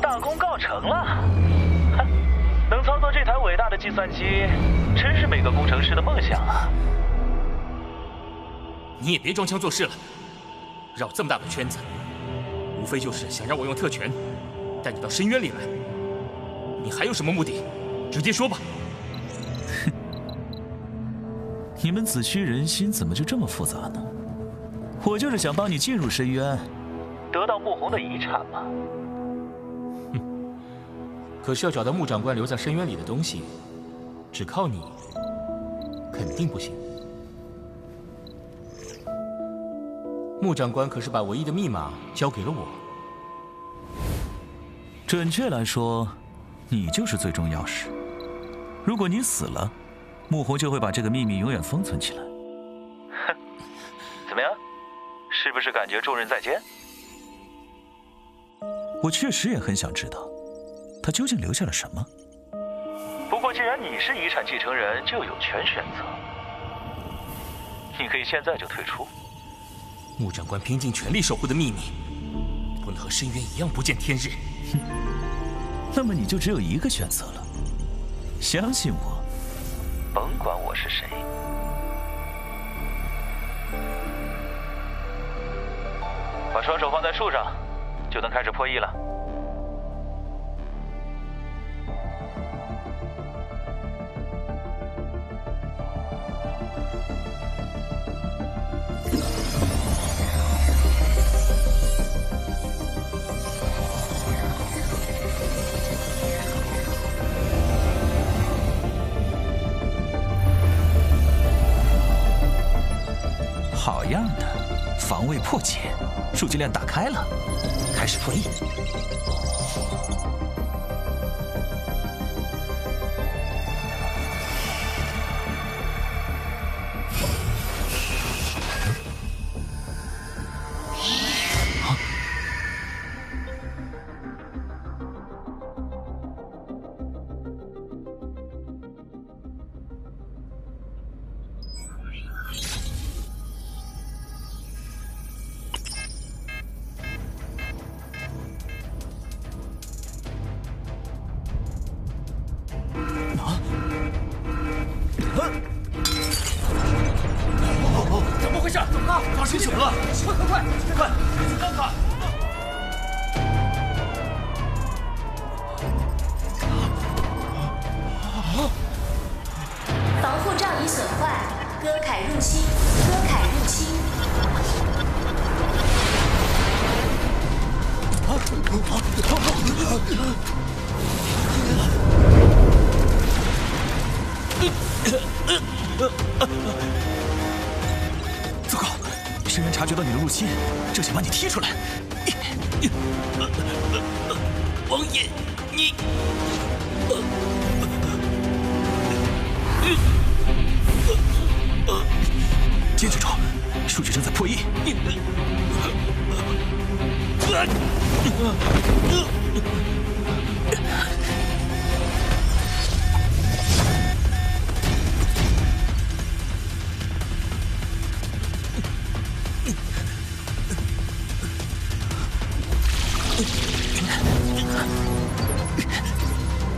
大功告成了！能操作这台伟大的计算机，真是每个工程师的梦想啊！你也别装腔作势了，绕这么大的圈子，无非就是想让我用特权带你到深渊里来。你还有什么目的？直接说吧。哼，你们子虚人心怎么就这么复杂呢？我就是想帮你进入深渊，得到穆红的遗产嘛。可是要找到穆长官留在深渊里的东西，只靠你肯定不行。穆长官可是把唯一的密码交给了我。准确来说，你就是最终钥匙。如果你死了，穆红就会把这个秘密永远封存起来。哼，怎么样？是不是感觉重任在肩？我确实也很想知道，他究竟留下了什么。不过既然你是遗产继承人，就有权选择。你可以现在就退出。穆长官拼尽全力守护的秘密，不能和深渊一样不见天日。哼，那么你就只有一个选择了。相信我，甭管我是谁。把双手放在树上，就能开始破译了。好样的，防卫破解，数据链打开了，开始破译。发生什么了？快！快去看看！防护罩已损坏，歌凯入侵！歌凯入侵！糟糕！深渊察觉到你的入侵，这想把你踢出来。王爷，你……坚决住！数据正在破译。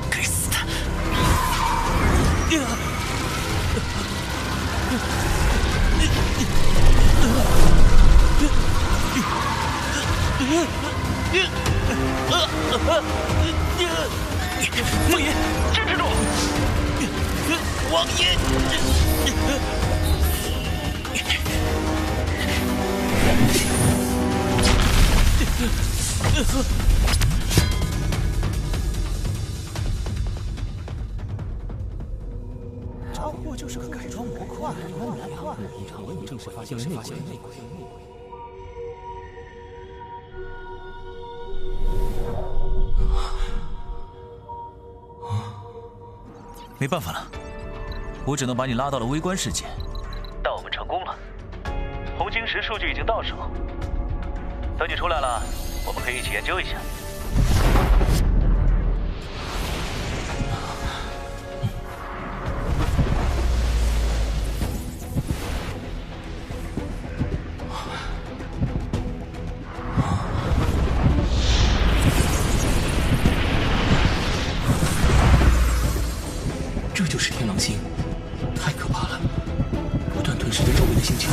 该死的！凤爷，支持住！王爷，这不过就是个改装模块，正是发现了内鬼。没办法了，我只能把你拉到了微观世界。但我们成功了，红晶石数据已经到手。等你出来了，我们可以一起研究一下。这就是天狼星，太可怕了，不断吞噬着周围的星球。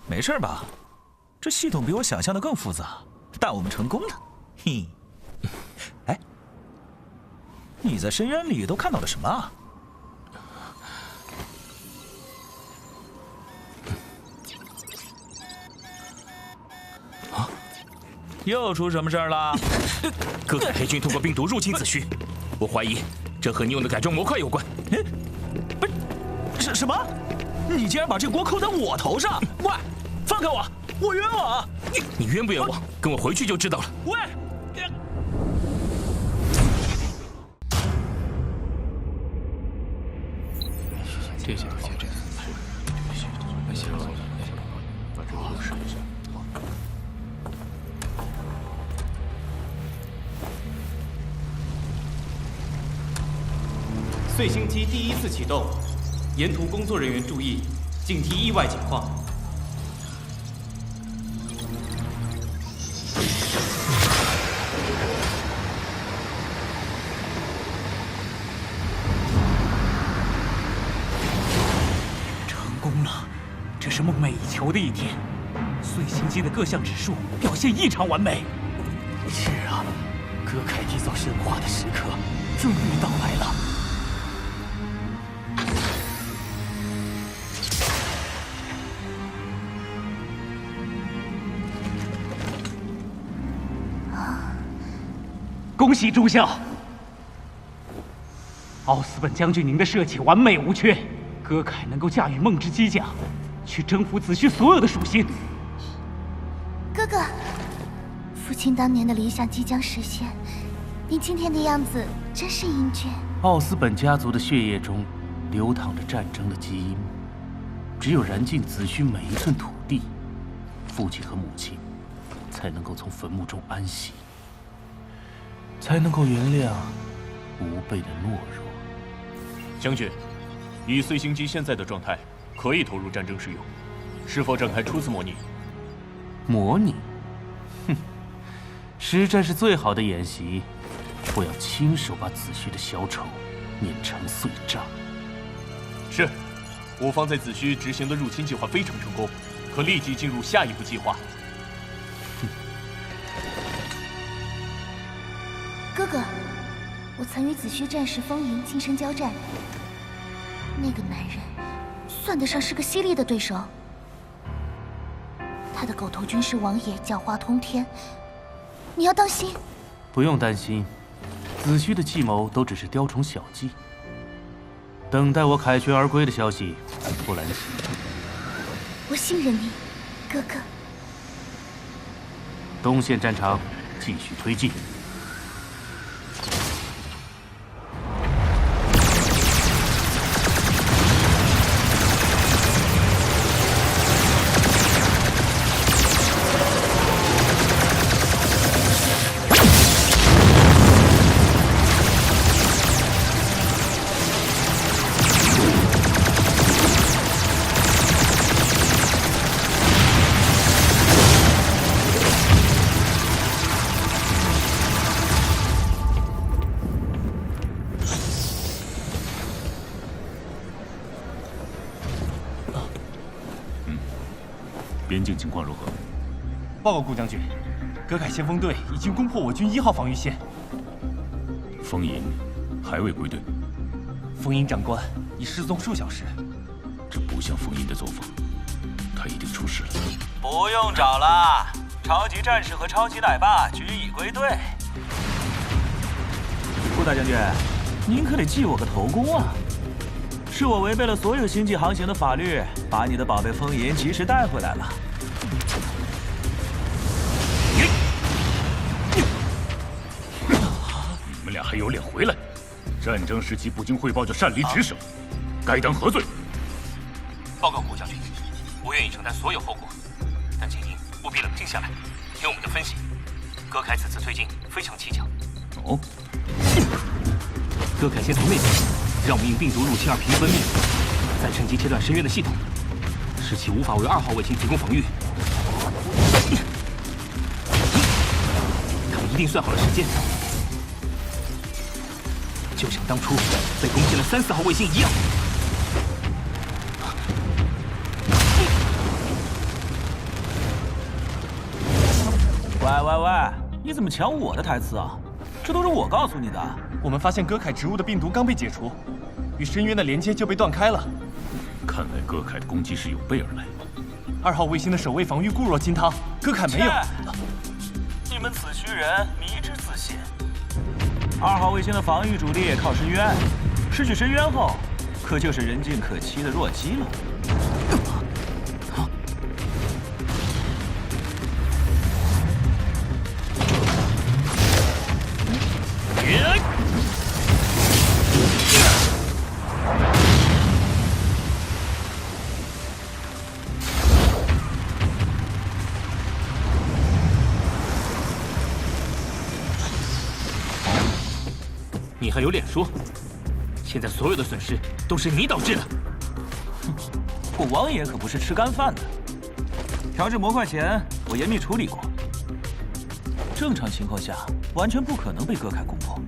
没事吧？这系统比我想象的更复杂，但我们成功了。嘿，哎，你在深渊里都看到了什么啊？又出什么事儿了？歌凯黑军通过病毒入侵子虚，我怀疑这和你用的改装模块有关。不是，什么？你竟然把这锅扣在我头上！喂，放开我！我冤枉啊！你冤不冤枉？跟我回去就知道了。喂！这些碎星机第一次启动，沿途工作人员注意，警惕意外情况。成功了，这是梦寐以求的一天。碎星机的各项指数表现异常完美。是啊，歌凯缔造神话的时刻终于到来了。恭喜诸校，奥斯本将军，您的设计完美无缺。歌凯能够驾驭梦之机甲，去征服子虚所有的属性。哥哥，父亲当年的理想即将实现，你今天的样子真是英俊。奥斯本家族的血液中流淌着战争的基因，只有燃尽子虚每一寸土地，父亲和母亲才能够从坟墓中安息，才能够原谅吾辈的懦弱。将军，以碎星机现在的状态，可以投入战争使用，是否展开初次模拟？模拟？哼，实战是最好的演习。我要亲手把子虚的小丑碾成碎渣。是，我方在子虚执行的入侵计划非常成功，可立即进入下一步计划。哥哥，我曾与子虚战士风吟近身交战，那个男人算得上是个犀利的对手。他的狗头军师王爷狡猾通天，你要当心。不用担心，子虚的计谋都只是雕虫小技。等待我凯旋而归的消息，不拦截。我信任你，哥哥。东线战场继续推进。边境情况如何？报告顾将军，葛凯先锋队已经攻破我军1号防御线。风吟还未归队。风吟长官已失踪数小时。这不像风吟的作风，他一定出事了。不用找了，超级战士和超级奶爸均已归队。顾大将军，您可得记我个头功啊！是我违背了所有星际航行的法律，把你的宝贝风吟及时带回来了。你们俩还有脸回来？战争时期不经汇报就擅离职守，该当何罪？报告顾将军，我愿意承担所有后果，但请您务必冷静下来，听我们的分析。葛凯此次推进非常蹊跷。哦，葛凯先从内部让我们用病毒入侵而平分命，再趁机切断深渊的系统，使其无法为2号卫星提供防御。他们一定算好了时间，就像当初被攻陷了3、4号卫星一样。喂，你怎么抢我的台词啊？这都是我告诉你的。我们发现葛凯植物的病毒刚被解除，与深渊的连接就被断开了。看来葛凯的攻击是有备而来。2号卫星的守卫防御固若金汤，葛凯没有。你们子虚人迷之自信。2号卫星的防御主力靠深渊，失去深渊后，可就是人尽可欺的弱鸡了。你还有脸说？现在所有的损失都是你导致的。哼，我王爷可不是吃干饭的。调制模块前，我严密处理过。正常情况下，完全不可能被葛凯攻破，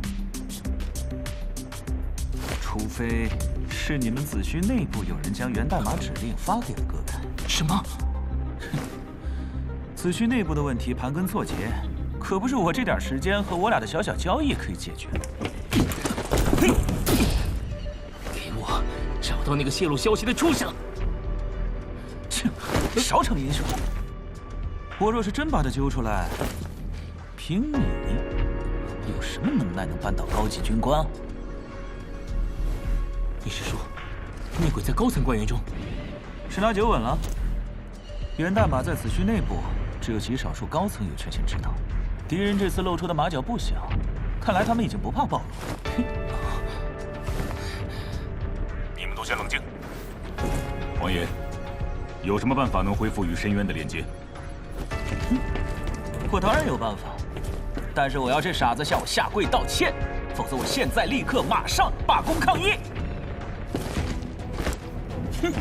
除非是你们子虚内部有人将源代码指令发给了葛凯。什么？子虚内部的问题盘根错节，可不是我这点时间和我俩的小小交易可以解决的。给我找到那个泄露消息的畜生！切，少逞英雄！我若是真把他揪出来，凭你有什么能耐能扳倒高级军官？你是说，内鬼在高层官员中？十拿9稳了。源代码在子虚内部，只有极少数高层有权限知道。敌人这次露出的马脚不小，看来他们已经不怕暴露。你们都先冷静。王爷，有什么办法能恢复与深渊的连接？我当然有办法，但是我要这傻子向我下跪道歉，否则我现在立刻马上罢工抗议。哼！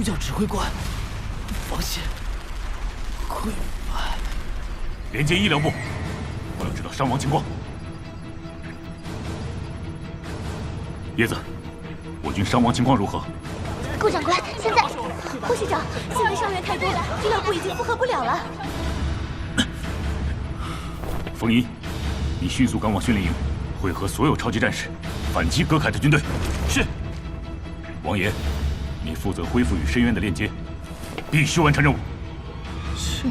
角指挥官，防线溃败。连接医疗部，我要知道伤亡情况。叶子，我军伤亡情况如何？顾长官，现在，顾师长，现在伤员太多了，医疗部已经负荷不了了。风衣，你迅速赶往训练营，会合所有超级战士，反击葛凯的军队。是。王爷，你负责恢复与深渊的链接，必须完成任务。是。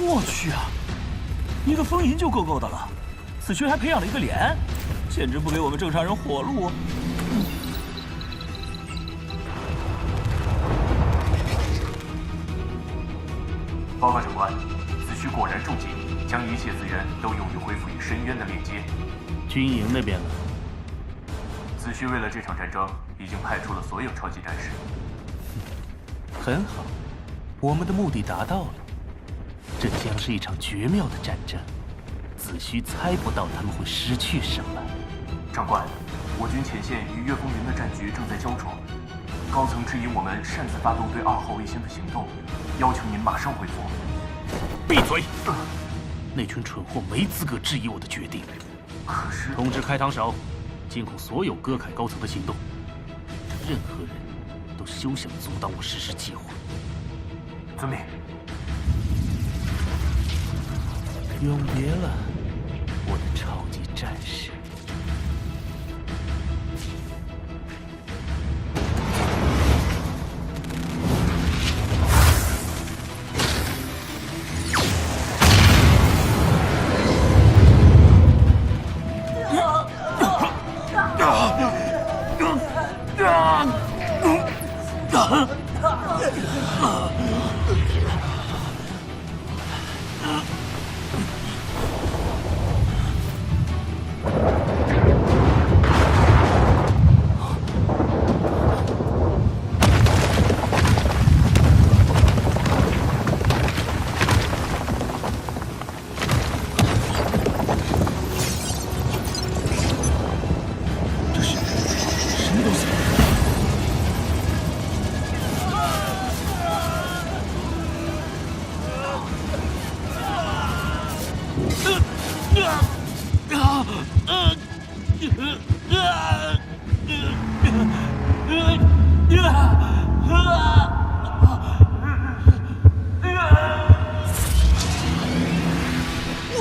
我去啊！一个风银就够的了，子虚还培养了一个连，简直不给我们正常人活路。报告长官，子虚果然中计，将一切资源都用于恢复与深渊的链接。军营那边呢？子虚为了这场战争，已经派出了所有超级战士。很好，我们的目的达到了。这将是一场绝妙的战争，子虚猜不到他们会失去什么。长官，我军前线与岳风云的战局正在焦灼，高层质疑我们擅自发动对2号卫星的行动，要求您马上回复。闭嘴！那群蠢货没资格质疑我的决定。可是，通知开膛手，监控所有戈凯高层的行动，任何人都休想阻挡我实施计划。遵命。永别了，我的超级战士。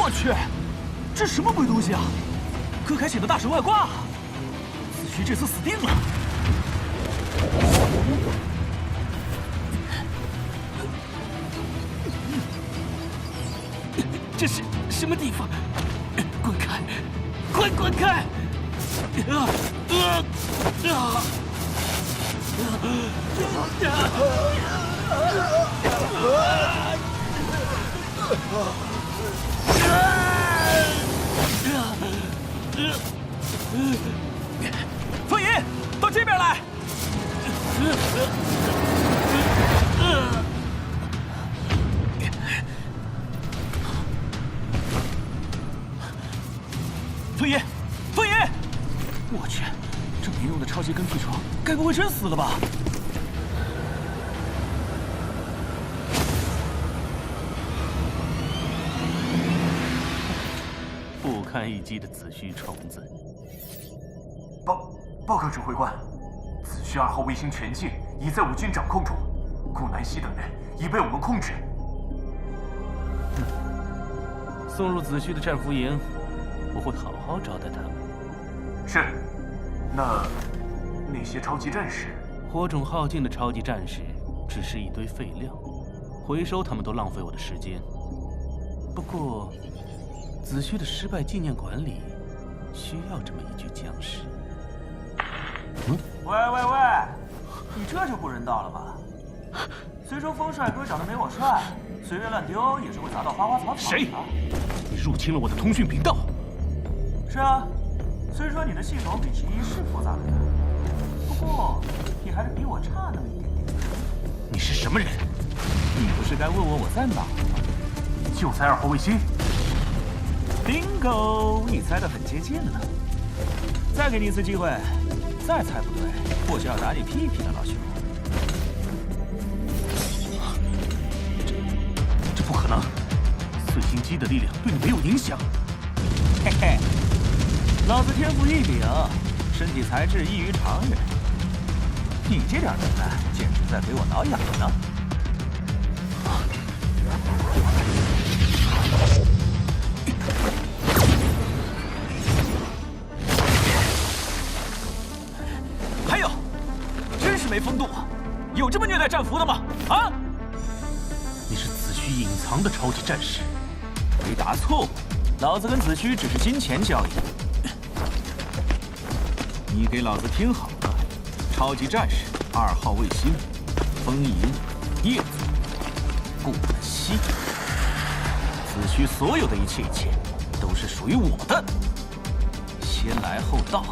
我去，这什么鬼东西啊！柯凯写的大神外挂，子虚这次死定了。这是什么地方？滚开！快滚开！风银，到这边来！风银，风银！我去，这没用的超级跟屁虫，该不会真死了吧？不堪一击的子虚虫子。报告指挥官，子虚2号卫星全境已在我军掌控中，顾南希等人已被我们控制。送入子虚的战俘营，我会好好招待他们。是。那些超级战士，火种耗尽的超级战士只是一堆废料，回收他们都浪费我的时间。不过，子虚的失败纪念馆里需要这么一具将士。喂，你这就不人道了吧？虽说风帅哥长得没我帅，随便乱丢也是会砸到花花草草的。谁？你入侵了我的通讯频道？是啊，虽说你的系统比11是复杂的很，不过你还是比我差那么一点点。你是什么人？你不是该问问我在哪吗？就在2号卫星。bingo， 你猜得很接近了。再给你一次机会，再猜不对，我就要打你屁屁了，老兄。这不可能，碎星机的力量对你没有影响。嘿嘿，老子天赋异禀，身体材质异于常人。你这点能耐，简直在给我挠痒呢。还有，真是没风度，有这么虐待战俘的吗？啊！你是子虚隐藏的超级战士。回答错误，老子跟子虚只是金钱交易。你给老子听好了，超级战士2号卫星，风银、叶族、顾南西，子虚所有的一切都是属于我的。先来后到，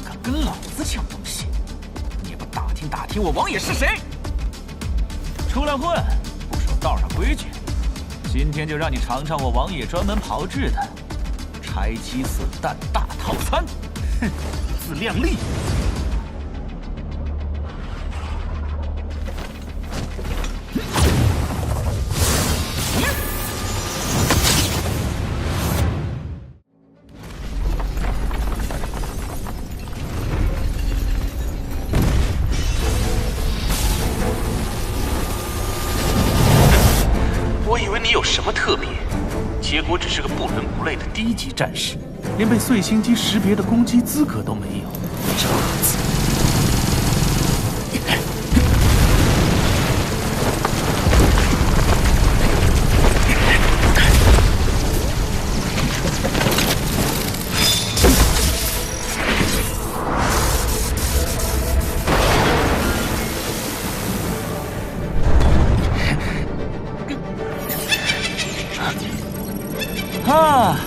敢跟老子抢东西，你也不打听打听我王爷是谁？出来混，不守道上规矩，今天就让你尝尝我王爷专门炮制的拆鸡死蛋大套餐。哼，自量力。我以为你有什么特别，结果只是个不伦不类的低级战士，连被碎星机识别的攻击资格都没有。渣子！啊，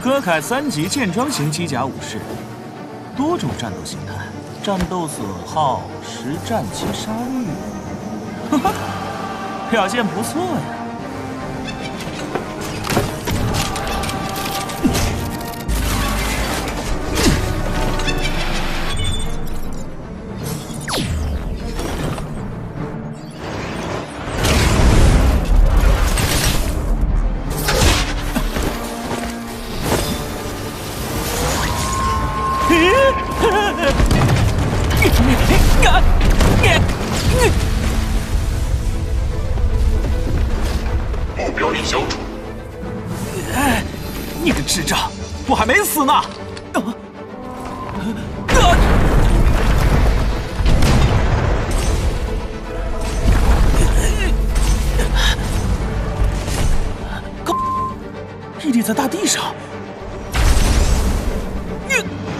歌凯3级剑装型机甲武士，多种战斗形态，战斗损耗、实战击杀率，哈哈，表现不错呀。目标已消除。你个智障，我还没死呢！屹立在大地上。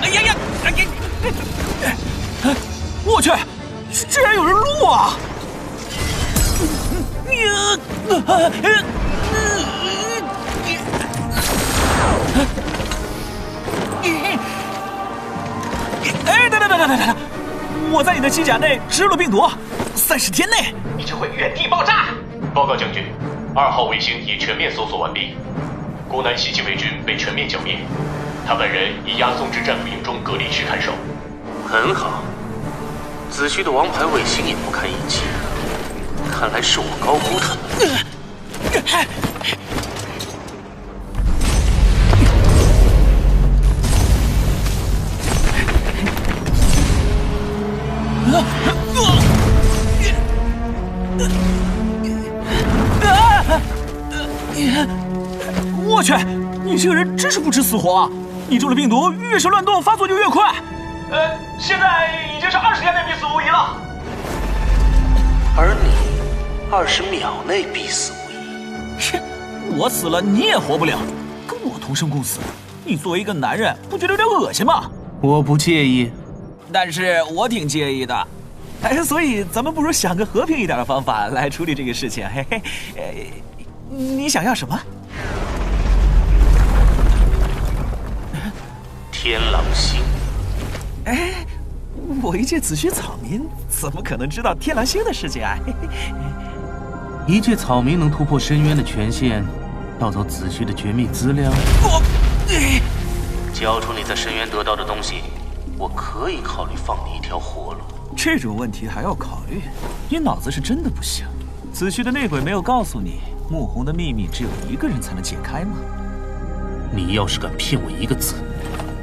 哎呀呀！我去，居然有人录啊！哎，等，我在你的机甲内植入了病毒，30天内你就会原地爆炸。报告将军，2号卫星已全面搜索完毕，顾南西禁卫军被全面剿灭，他本人已押送至战俘营中隔离区看守。很好，子虚的王牌卫星也不堪一击，看来是我高估他了。我去，你这个人真是不知死活啊！你中了病毒，越是乱动，发作就越快。现在已经是20天内必死无疑了。而你，20秒内必死无疑。切，我死了你也活不了，跟我同生共死，你作为一个男人，不觉得有点恶心吗？我不介意，但是我挺介意的。哎，所以咱们不如想个和平一点的方法来处理这个事情。嘿嘿，你想要什么？天狼星。哎，我一介子虚草民，怎么可能知道天狼星的事情啊？嘿嘿，一介草民能突破深渊的权限，盗走子虚的绝密资料。交出你在深渊得到的东西，我可以考虑放你一条活路。这种问题还要考虑？你脑子是真的不行。子虚的内鬼没有告诉你，穆红的秘密只有一个人才能解开吗？你要是敢骗我一个字，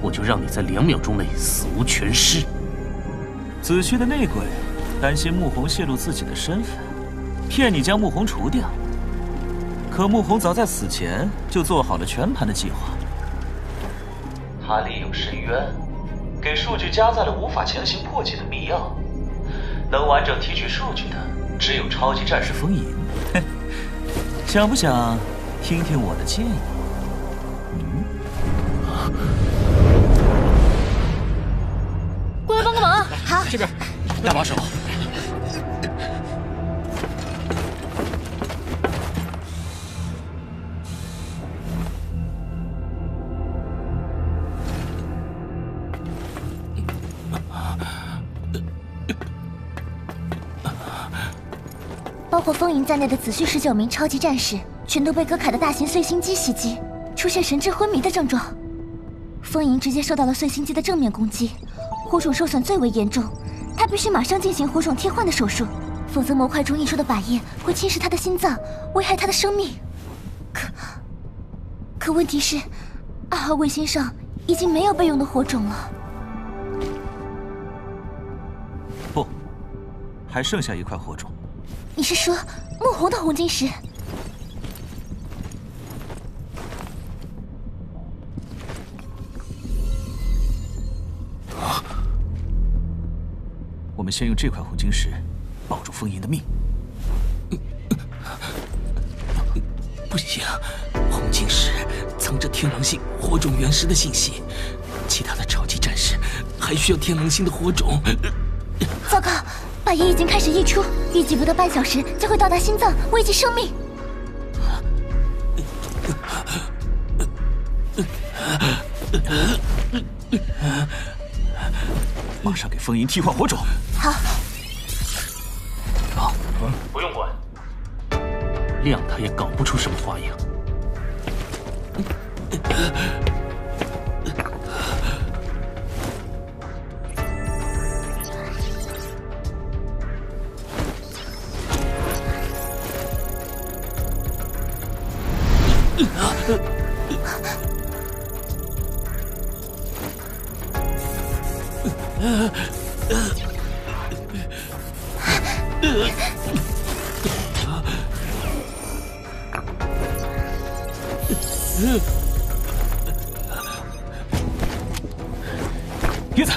我就让你在2秒钟内死无全尸。子虚的内鬼担心穆红泄露自己的身份，骗你将穆红除掉。可穆红早在死前就做好了全盘的计划。他利用深渊，给数据加载了无法强行破解的密钥。能完整提取数据的，只有超级战士风吟。哼，想不想听听我的建议？过来帮个忙。好，这边，大把手。包括风吟在内的子虚19名超级战士，全都被戈凯的大型碎星机袭击，出现神志昏迷的症状。风吟直接受到了碎星机的正面攻击，火种受损最为严重，他必须马上进行火种替换的手术，否则模块中溢出的靶液会侵蚀他的心脏，危害他的生命。可问题是，2号卫星上已经没有备用的火种了。不，还剩下一块火种。你是说穆红的红晶石？我们先用这块红晶石保住风吟的命。不行，红晶石藏着天狼星火种原石的信息，其他的超级战士还需要天狼星的火种。糟糕，靶液已经开始溢出，预计不到半小时就会到达心脏，危及生命。马上给风吟替换火种。好。好，不用管。谅他也搞不出什么花样。叶子，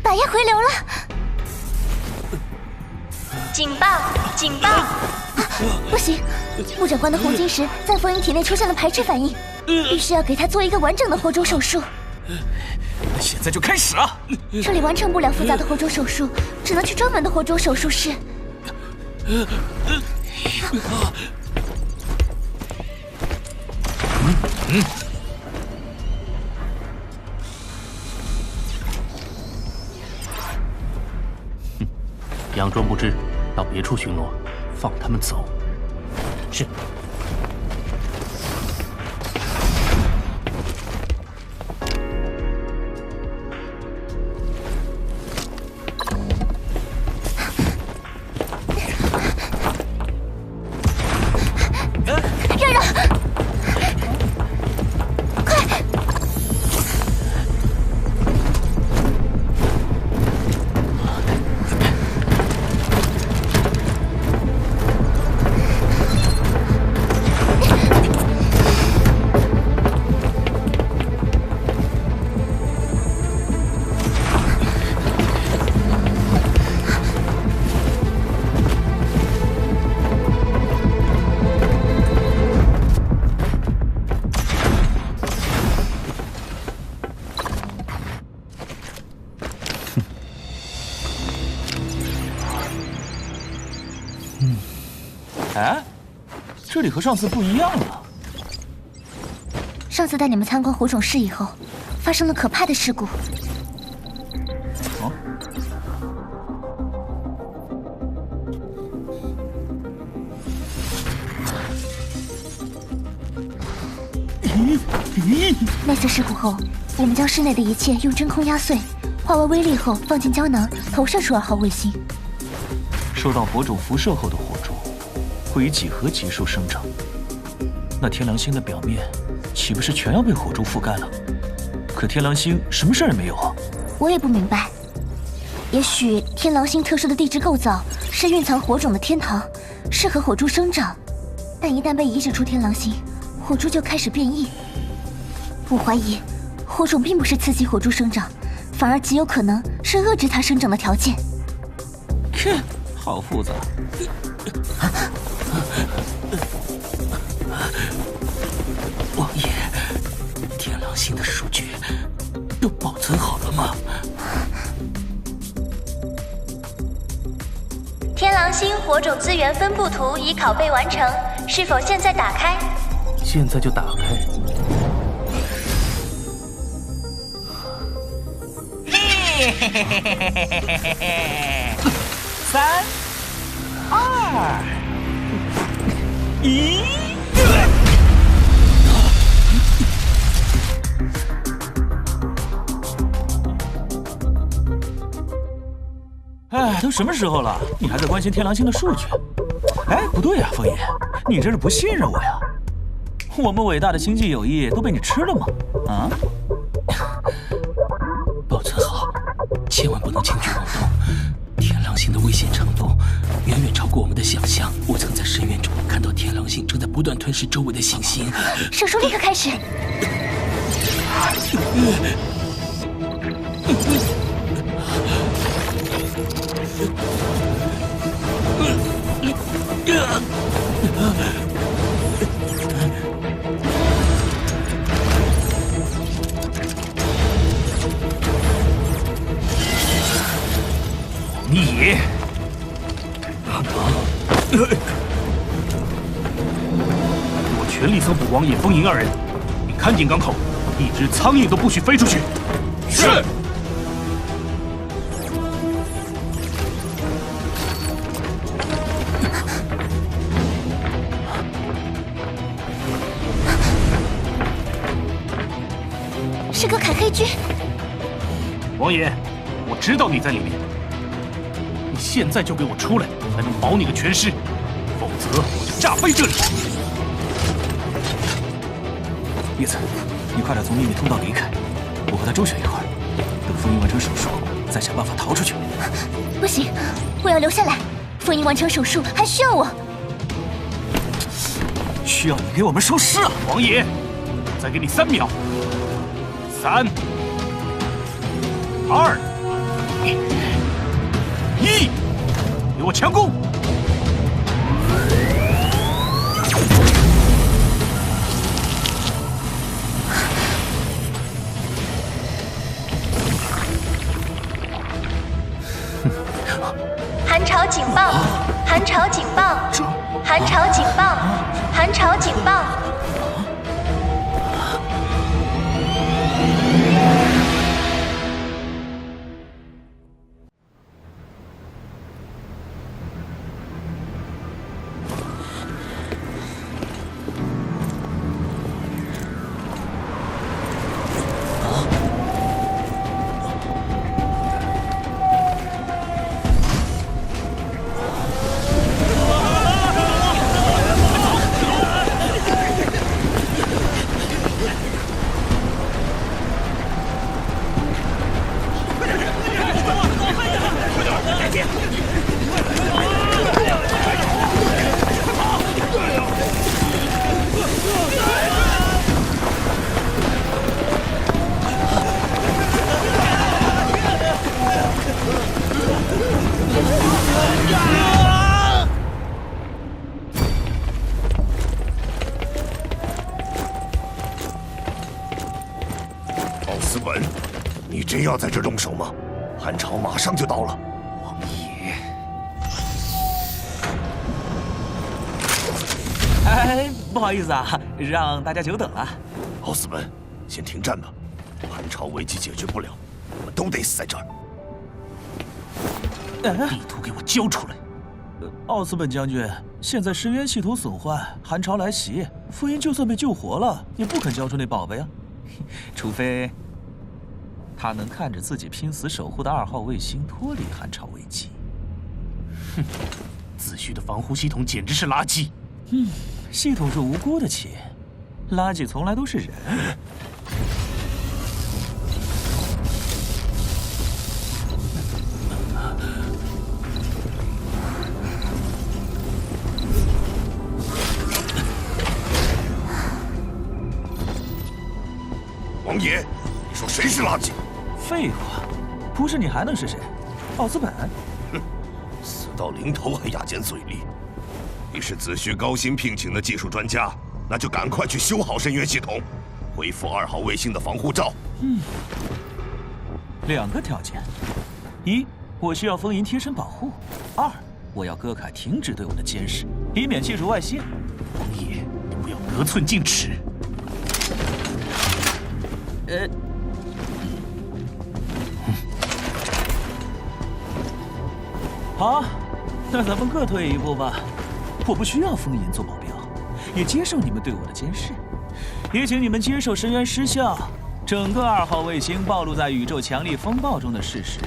靶液回流了。警报！警报！不行，穆长官的红晶石在风吟体内出现了排斥反应，必须要给他做一个完整的火种手术。那现在就开始啊！这里完成不了复杂的火种手术，只能去专门的火种手术室。佯装不知，到别处巡逻，放他们走。是。让让，快！里和上次不一样了。上次带你们参观火种室以后，发生了可怕的事故。哦。那次事故后，我们将室内的一切用真空压碎，化为微粒后放进胶囊，投射出2号卫星。受到火种辐射后的火种，会以几何级数生长。那天狼星的表面，岂不是全要被火柱覆盖了？可天狼星什么事儿也没有啊！我也不明白。也许天狼星特殊的地质构造是蕴藏火种的天堂，适合火柱生长。但一旦被移植出天狼星，火柱就开始变异。我怀疑，火种并不是刺激火柱生长，反而极有可能是遏制它生长的条件。哼，好复杂。王爷，天狼星的数据都保存好了吗？天狼星火种资源分布图已拷贝完成，是否现在打开？现在就打开。3、2、1。哎，都什么时候了，你还在关心天狼星的数据？哎，不对呀，风爷，你这是不信任我呀？我们伟大的星际友谊都被你吃了吗？啊？保存好，千万不能轻举妄动。天狼星的危险程度远远超过我们的想象。我曾在深渊中看到天狼星正在不断吞噬周围的行星。手术立刻开始。你，我全力搜捕王爷、风吟2人。你看紧港口，一只苍蝇都不许飞出去。是。是个凯黑军。王爷，我知道你在里面。你现在就给我出来，才能保你个全尸，否则我就炸飞这里。叶子，你快点从秘密通道离开，我和他周旋一会儿，等风吟完成手术，再想办法逃出去。不行，我要留下来。风吟完成手术还需要我。需要你给我们收尸啊！王爷，再给你3秒。3、2、1，给我强攻！寒潮警报！寒潮警报！寒潮警报！寒潮警报！奥斯本，你真要在这动手吗？寒潮马上就到了。王爷，哎，不好意思啊，让大家久等了。奥斯本，先停战吧。韩朝危机解决不了，我们都得死在这儿。地图给我交出来！奥斯本将军，现在深渊系统损坏，韩朝来袭，福音就算被救活了，也不肯交出那宝贝啊。除非他能看着自己拼死守护的2号卫星脱离韩朝危机。哼，子虚的防护系统简直是垃圾。系统是无辜的棋，垃圾从来都是人。王爷，你说谁是垃圾？废话，不是你还能是谁？奥斯本。哼，死到临头还牙尖嘴利。你是子虚高薪聘请的技术专家，那就赶快去修好深渊系统，恢复2号卫星的防护罩。2个条件：一，我需要风银贴身保护；二，我要戈凯停止对我的监视，以免技术外泄。王爷，你不要得寸进尺。好，那咱们各退一步吧。我不需要风银做保镖，也接受你们对我的监视，也请你们接受深渊失效，整个2号卫星暴露在宇宙强力风暴中的事实。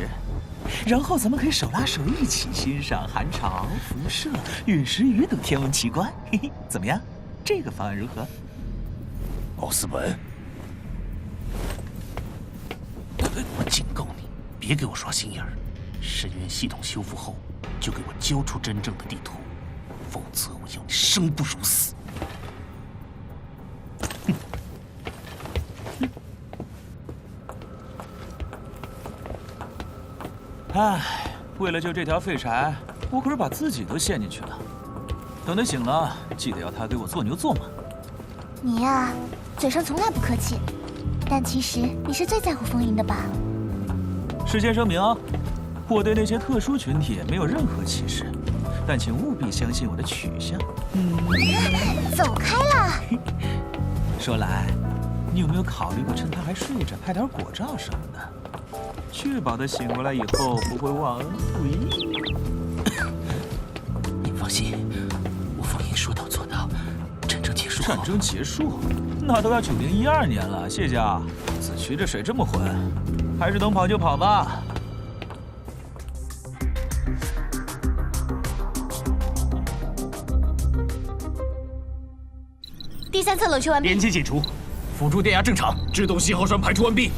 然后咱们可以手拉手一起欣赏寒潮、辐射、陨石雨等天文奇观。嘿嘿，怎么样？这个方案如何？奥斯本。我警告你，别给我耍心眼儿！深渊系统修复后，就给我交出真正的地图，否则我要你生不如死！唉，为了救这条废柴，我可是把自己都陷进去了。等他醒了，记得要他给我做牛做马。你呀，嘴上从来不客气，但其实你是最在乎风银的吧？事先声明，我对那些特殊群体没有任何歧视，但请务必相信我的取向。走开了。说来，你有没有考虑过趁他还睡着拍点果照什么的，确保他醒过来以后不会忘恩负义？你放心，我风银说到做到，战争结束后。战争结束？那都要9012年了，谢家，子渠这水这么浑，还是能跑就跑吧。第3侧冷却完毕，连接解除，辅助电压正常，制动信号栓排除完毕，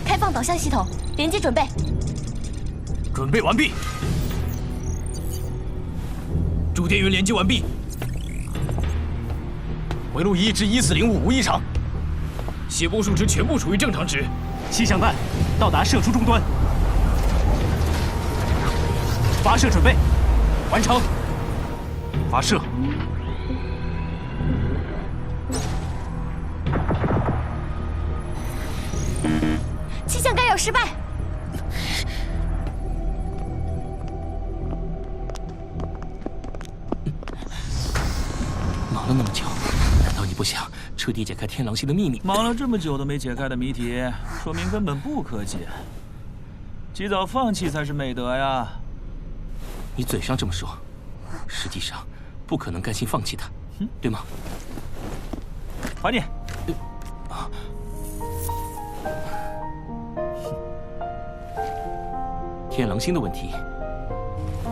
开放导向系统，连接准备，准备完毕，主电源连接完毕，回路1至1405无异常，谐波数值全部处于正常值，气象弹到达射出终端，发射准备，完成，发射。气象干扰失败。忙了那么久，难道你不想彻底解开天狼星的秘密？忙了这么久都没解开的谜题，说明根本不可解。及早放弃才是美德呀。你嘴上这么说，实际上不可能甘心放弃它，对吗？还你。天狼星的问题，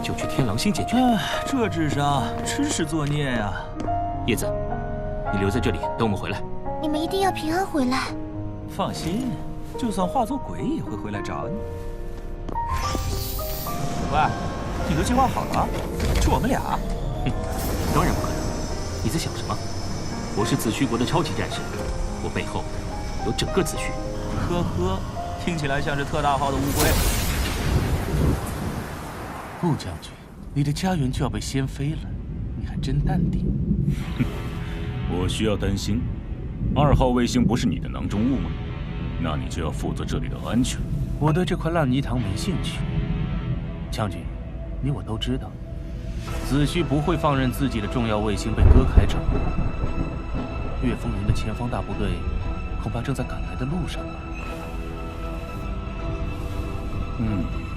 就去天狼星解决。这智商真是作孽呀！叶子，你留在这里等我们回来。你们一定要平安回来。放心，就算化作鬼也会回来找你。喂，你都计划好了？就我们俩？当然不可能！你在想什么？我是子虚国的超级战士，我背后有整个子虚。呵呵，听起来像是特大号的乌龟。顾将军，你的家园就要被掀飞了，你还真淡定。我需要担心？2号卫星不是你的囊中物吗？那你就要负责这里的安全。我对这块烂泥塘没兴趣。将军，你我都知道，子虚不会放任自己的重要卫星被歌凯掌握。岳风云的前方大部队恐怕正在赶来的路上吧。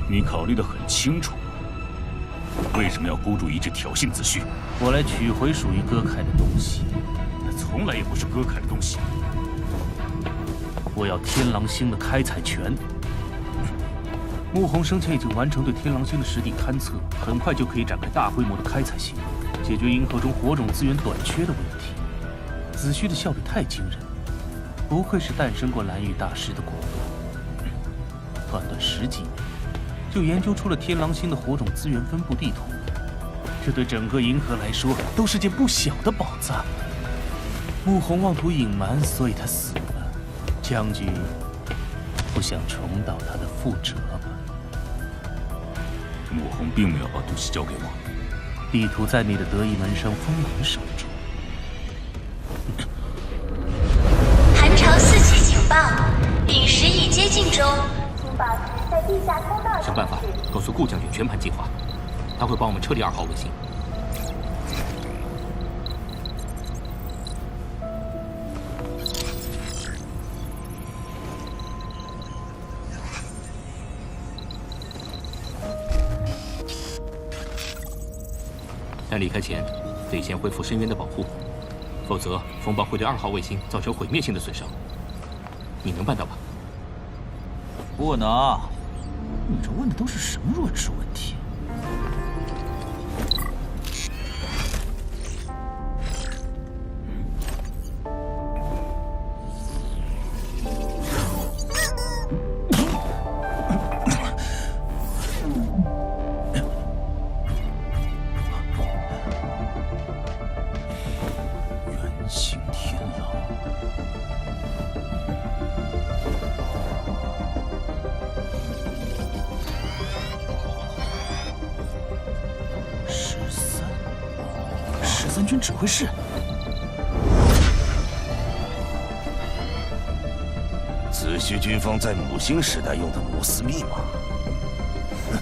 你考虑得很清楚。为什么要孤注一掷挑衅子虚？我来取回属于歌凯的东西。那从来也不是歌凯的东西。我要天狼星的开采权。穆弘生前已经完成对天狼星的实地勘测，很快就可以展开大规模的开采行动，解决银河中火种资源短缺的问题。子虚的效率太惊人，不愧是诞生过蓝玉大师的果子。短短10几年，就研究出了天狼星的火种资源分布地图，这对整个银河来说都是件不小的宝藏。穆弘妄图隐瞒，所以他死了。将军不想重蹈他的覆辙吧？穆弘并没有把东西交给我，地图在你的得意门生风云手中。韩朝4级警报，陨石已接近中，请保持在地下通道。想办法告诉顾将军全盘计划，他会帮我们撤离2号卫星。但离开前，得先恢复深渊的保护，否则风暴会对2号卫星造成毁灭性的损伤。你能办到吧？不能。你这问的都是什么弱智问题？13军指挥室，子虚军方在母星时代用的摩斯密码，哼，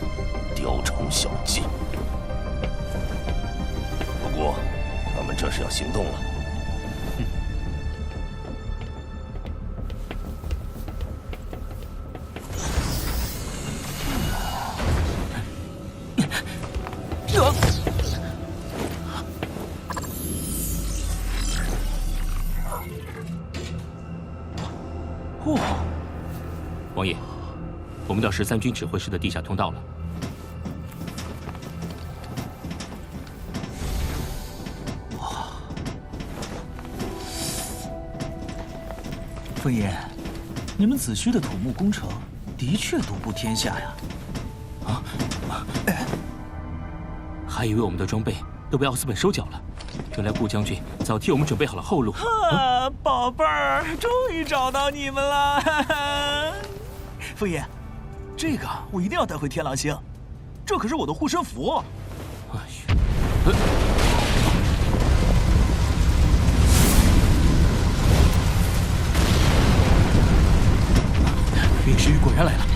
雕虫小技。不过，他们这是要行动了。王爷，我们到13军指挥室的地下通道了。哇！风爷，你们子虚的土木工程的确独步天下呀！还以为我们的装备都被奥斯本收缴了，原来顾将军早替我们准备好了后路。宝贝儿，终于找到你们了！风爷，这个我一定要带回天狼星，这可是我的护身符。陨石雨果然来了。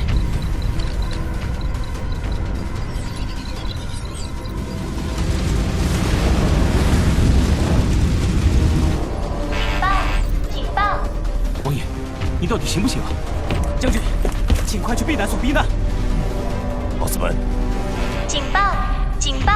警报！王爷，你到底行不行啊？将军，尽快去避难所避难。奥斯本，警报！警报！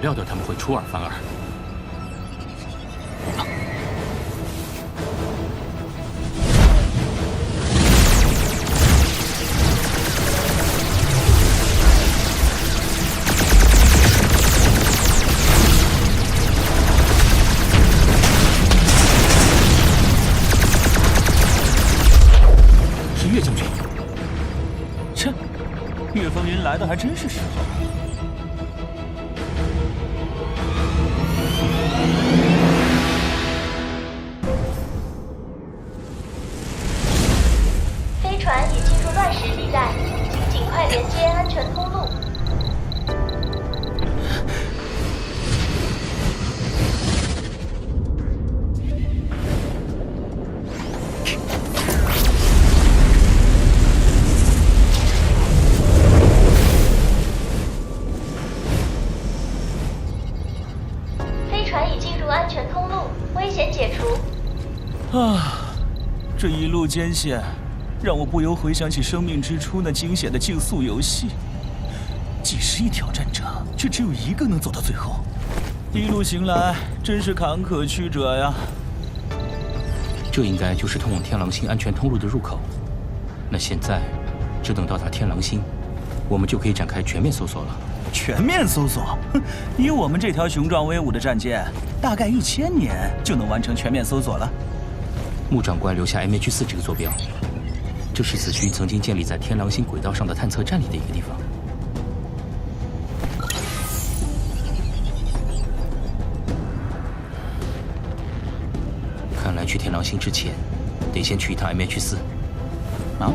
料到他们会出尔反尔。是岳将军。切，岳风云来的还真是时候。 飞船已进入乱石地带，请尽快连接安全通路。飞船已进入安全通路，危险解除。啊，这一路艰险。 让我不由回想起生命之初那惊险的竞速游戏，几十亿挑战者，却只有一个能走到最后。一路行来，真是坎坷曲折呀。这应该就是通往天狼星安全通路的入口。那现在，只等到达天狼星，我们就可以展开全面搜索了。全面搜索？哼，以我们这条雄壮威武的战舰，大概1000年就能完成全面搜索了。穆长官留下 MH4这个坐标。 这是子虚曾经建立在天狼星轨道上的探测站里的一个地方。看来去天狼星之前，得先去一趟 MH4。啊？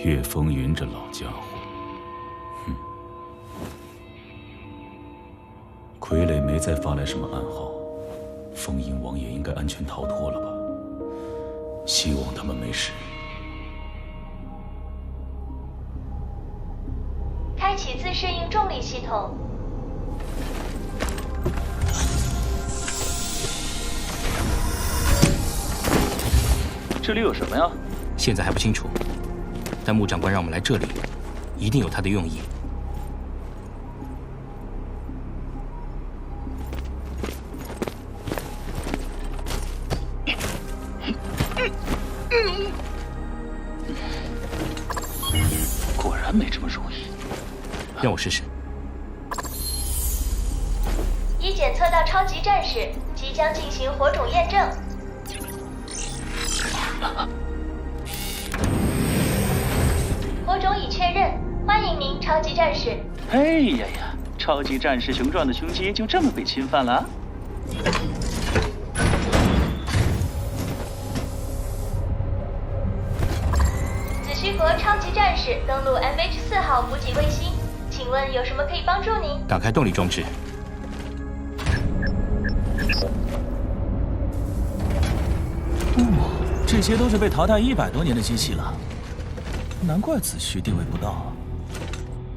岳风云这老家伙，哼，傀儡没再发来什么暗号，风鹰王也应该安全逃脱了吧？希望他们没事。开启自适应重力系统。这里有什么呀？现在还不清楚。 但穆长官让我们来这里，一定有他的用意。果然没这么容易。让我试试。已检测到超级战士，即将进行火种验证。 火种已确认，欢迎您，超级战士。哎呀呀，超级战士雄壮的胸肌就这么被侵犯了？子虚国超级战士登陆 MH4号补给卫星，请问有什么可以帮助您？打开动力装置。这些都是被淘汰100多年的机器了。 难怪子虚定位不到啊！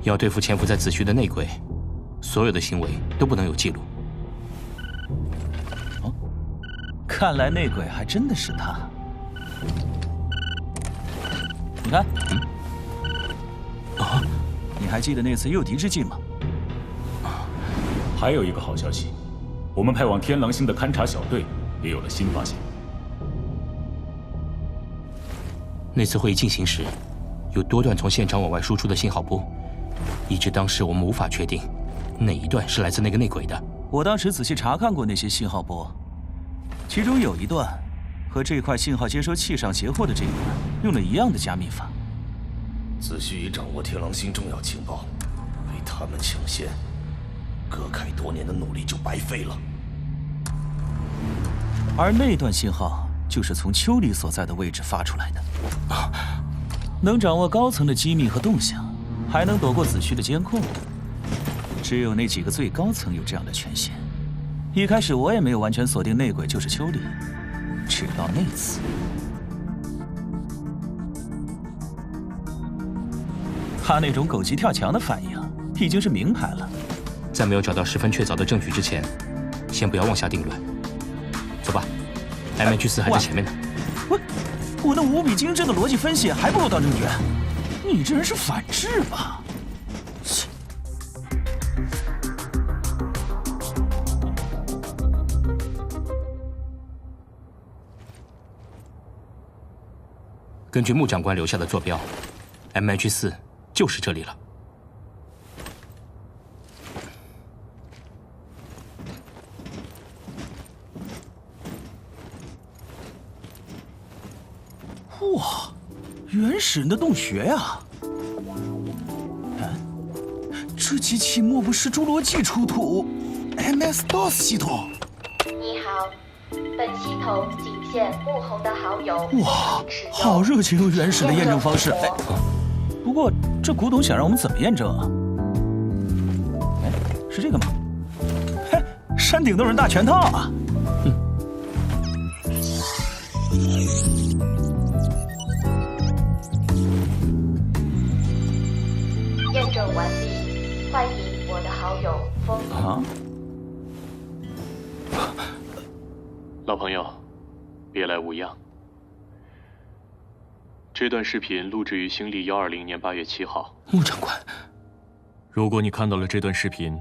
要对付潜伏在子虚的内鬼，所有的行为都不能有记录。哦，看来内鬼还真的是他。你看，啊，你还记得那次诱敌之计吗？还有一个好消息，我们派往天狼星的勘察小队也有了新发现。那次会议进行时。 有多段从现场往外输出的信号波，以致当时我们无法确定哪一段是来自那个内鬼的。我当时仔细查看过那些信号波，其中有一段和这块信号接收器上截获的这一段用了一样的加密法。子虚已掌握天狼星重要情报，被他们抢先，葛凯多年的努力就白费了。而那段信号就是从丘里所在的位置发出来的。啊！ 能掌握高层的机密和动向，还能躲过子虚的监控，只有那几个最高层有这样的权限。一开始我也没有完全锁定内鬼就是丘里，直到那次，他那种狗急跳墙的反应已经是名牌了。在没有找到十分确凿的证据之前，先不要妄下定论。走吧 ，MH4还在前面呢。我那无比精致的逻辑分析还不够当证据？你这人是反智吧？根据穆长官留下的坐标 ，MH4就是这里了。哇，原始人的洞穴呀！这机器莫不是侏罗纪出土 MS-DOS 系统？你好，本系统仅限穆红的好友。哇，好热情又原始的验证方式。哎，不过这古董想让我们怎么验证啊？哎，是这个吗？嘿，山顶洞人大全套啊！验证完毕，欢迎我的好友风。啊！老朋友，别来无恙。这段视频录制于新历120年8月7号。穆长官，如果你看到了这段视频，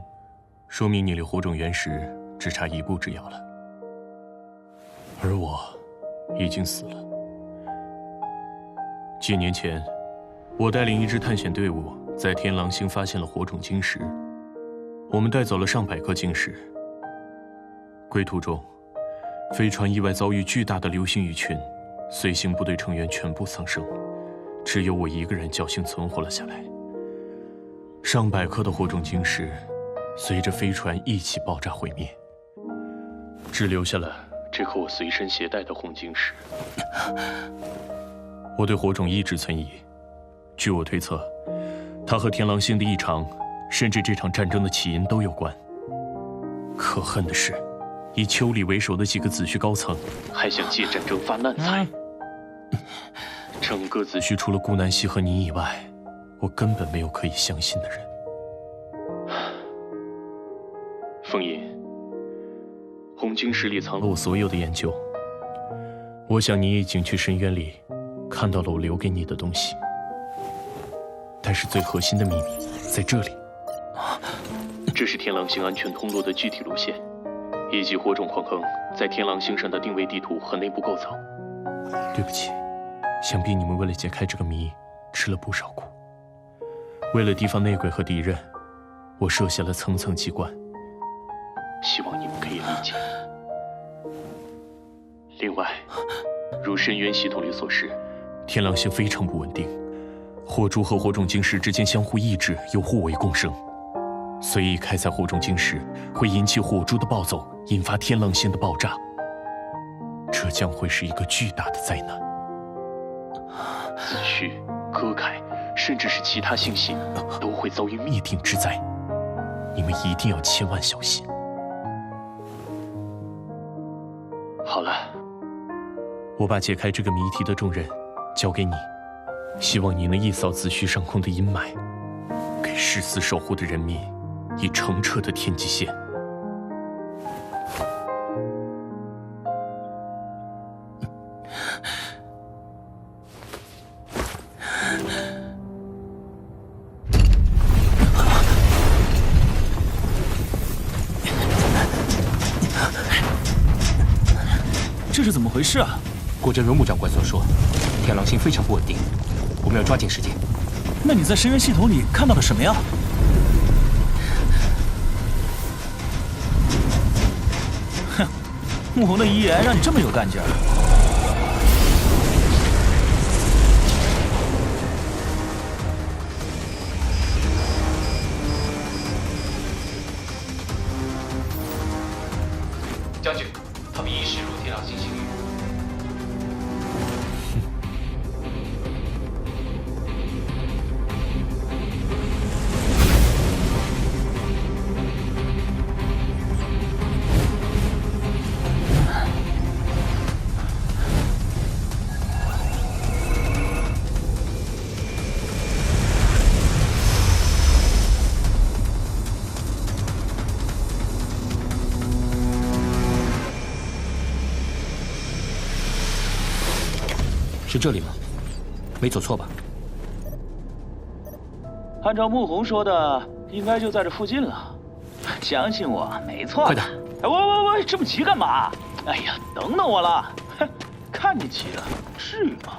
说明你离火种原石只差一步之遥了。而我已经死了。几年前，我带领一支探险队伍在天狼星发现了火种晶石，我们带走了上百颗晶石。归途中，飞船意外遭遇巨大的流星雨群，随行部队成员全部丧生，只有我一个人侥幸存活了下来。上百颗的火种晶石随着飞船一起爆炸毁灭，只留下了这颗我随身携带的红晶石。我对火种一直存疑，据我推测，它和天狼星的异常，甚至这场战争的起因都有关。可恨的是，以丘里为首的几个子虚高层还想借战争发烂财。整个子虚除了顾南希和你以外，我根本没有可以相信的人。风吟，红晶石里藏了我所有的研究，我想你已经去深渊里看到了我留给你的东西，但是最核心的秘密在这里。这是天狼星安全通路的具体路线，以及火种矿坑在天狼星上的定位地图和内部构造。对不起，想必你们为了解开这个谜吃了不少苦。为了提防内鬼和敌人，我设下了层层机关，希望你们可以理解。另外，如深渊系统里所示，天狼星非常不稳定，火珠和火种晶石之间相互抑制又互为共生，随意开采火种晶石会引起火珠的暴走，引发天狼星的爆炸。这将会是一个巨大的灾难。子虚、歌凯，甚至是其他星系都会遭遇灭顶之灾，你们一定要千万小心。好了，我把解开这个谜题的重任交给你，希望你能一扫子虚上空的阴霾，给誓死守护的人民以澄澈的天际线。这是怎么回事啊？果真如穆长官所说，天狼星非常不稳定，我们要抓紧时间。那你在深渊系统里看到了什么呀？哼，穆红的遗言让你这么有干劲儿。将军，他们已驶入天狼星星域。是这里吗？没走错吧？按照穆红说的，应该就在这附近了。相信我，没错。快点！喂，这么急干嘛？哎呀，等等我了。哼，看你急了，至于吗？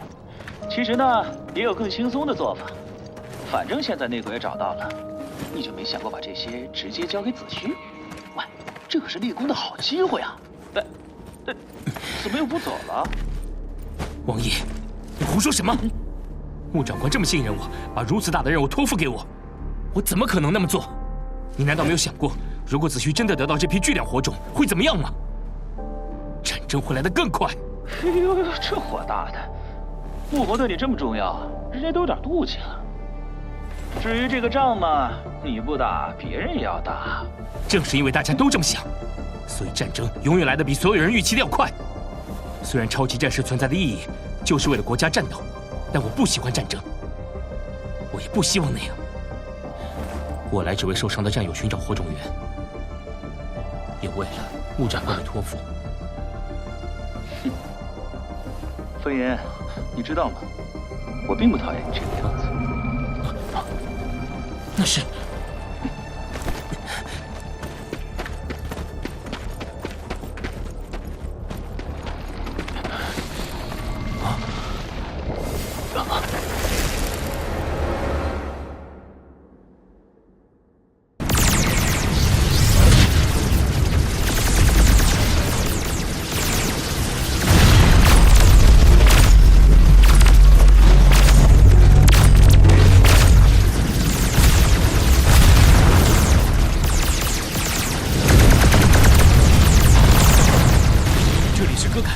其实呢，也有更轻松的做法。反正现在内鬼也找到了，你就没想过把这些直接交给子虚？喂，这可是立功的好机会啊！怎么又不走了？王爷，你胡说什么？穆长官这么信任我，把如此大的任务托付给我，我怎么可能那么做？你难道没有想过，如果子虚真的得到这批巨量火种，会怎么样吗？战争会来得更快。哎呦，这火大的！穆红对你这么重要，人家都有点妒忌了。至于这个仗嘛，你不打，别人也要打。正是因为大家都这么想，所以战争永远来得比所有人预期的要快。虽然超级战士存在的意义就是为了国家战斗，但我不喜欢战争，我也不希望那样。我来只为受伤的战友寻找火种源，也为了穆长官的托付。风吟，你知道吗？我并不讨厌你这个样子。那是。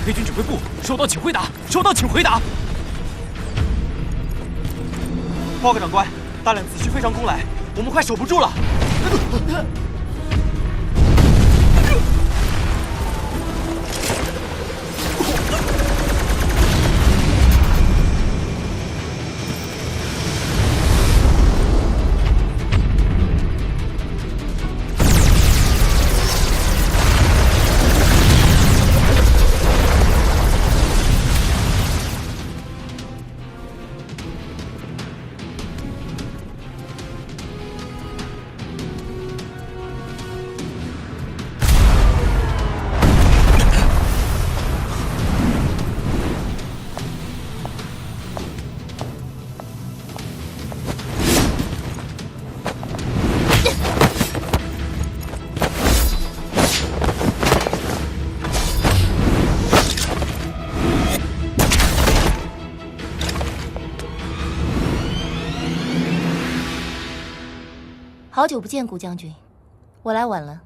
黑军指挥部，收到，请回答。收到，请回答。报告长官，大量子虚非常攻来，我们快守不住了。好久不见，顾将军，我来晚了。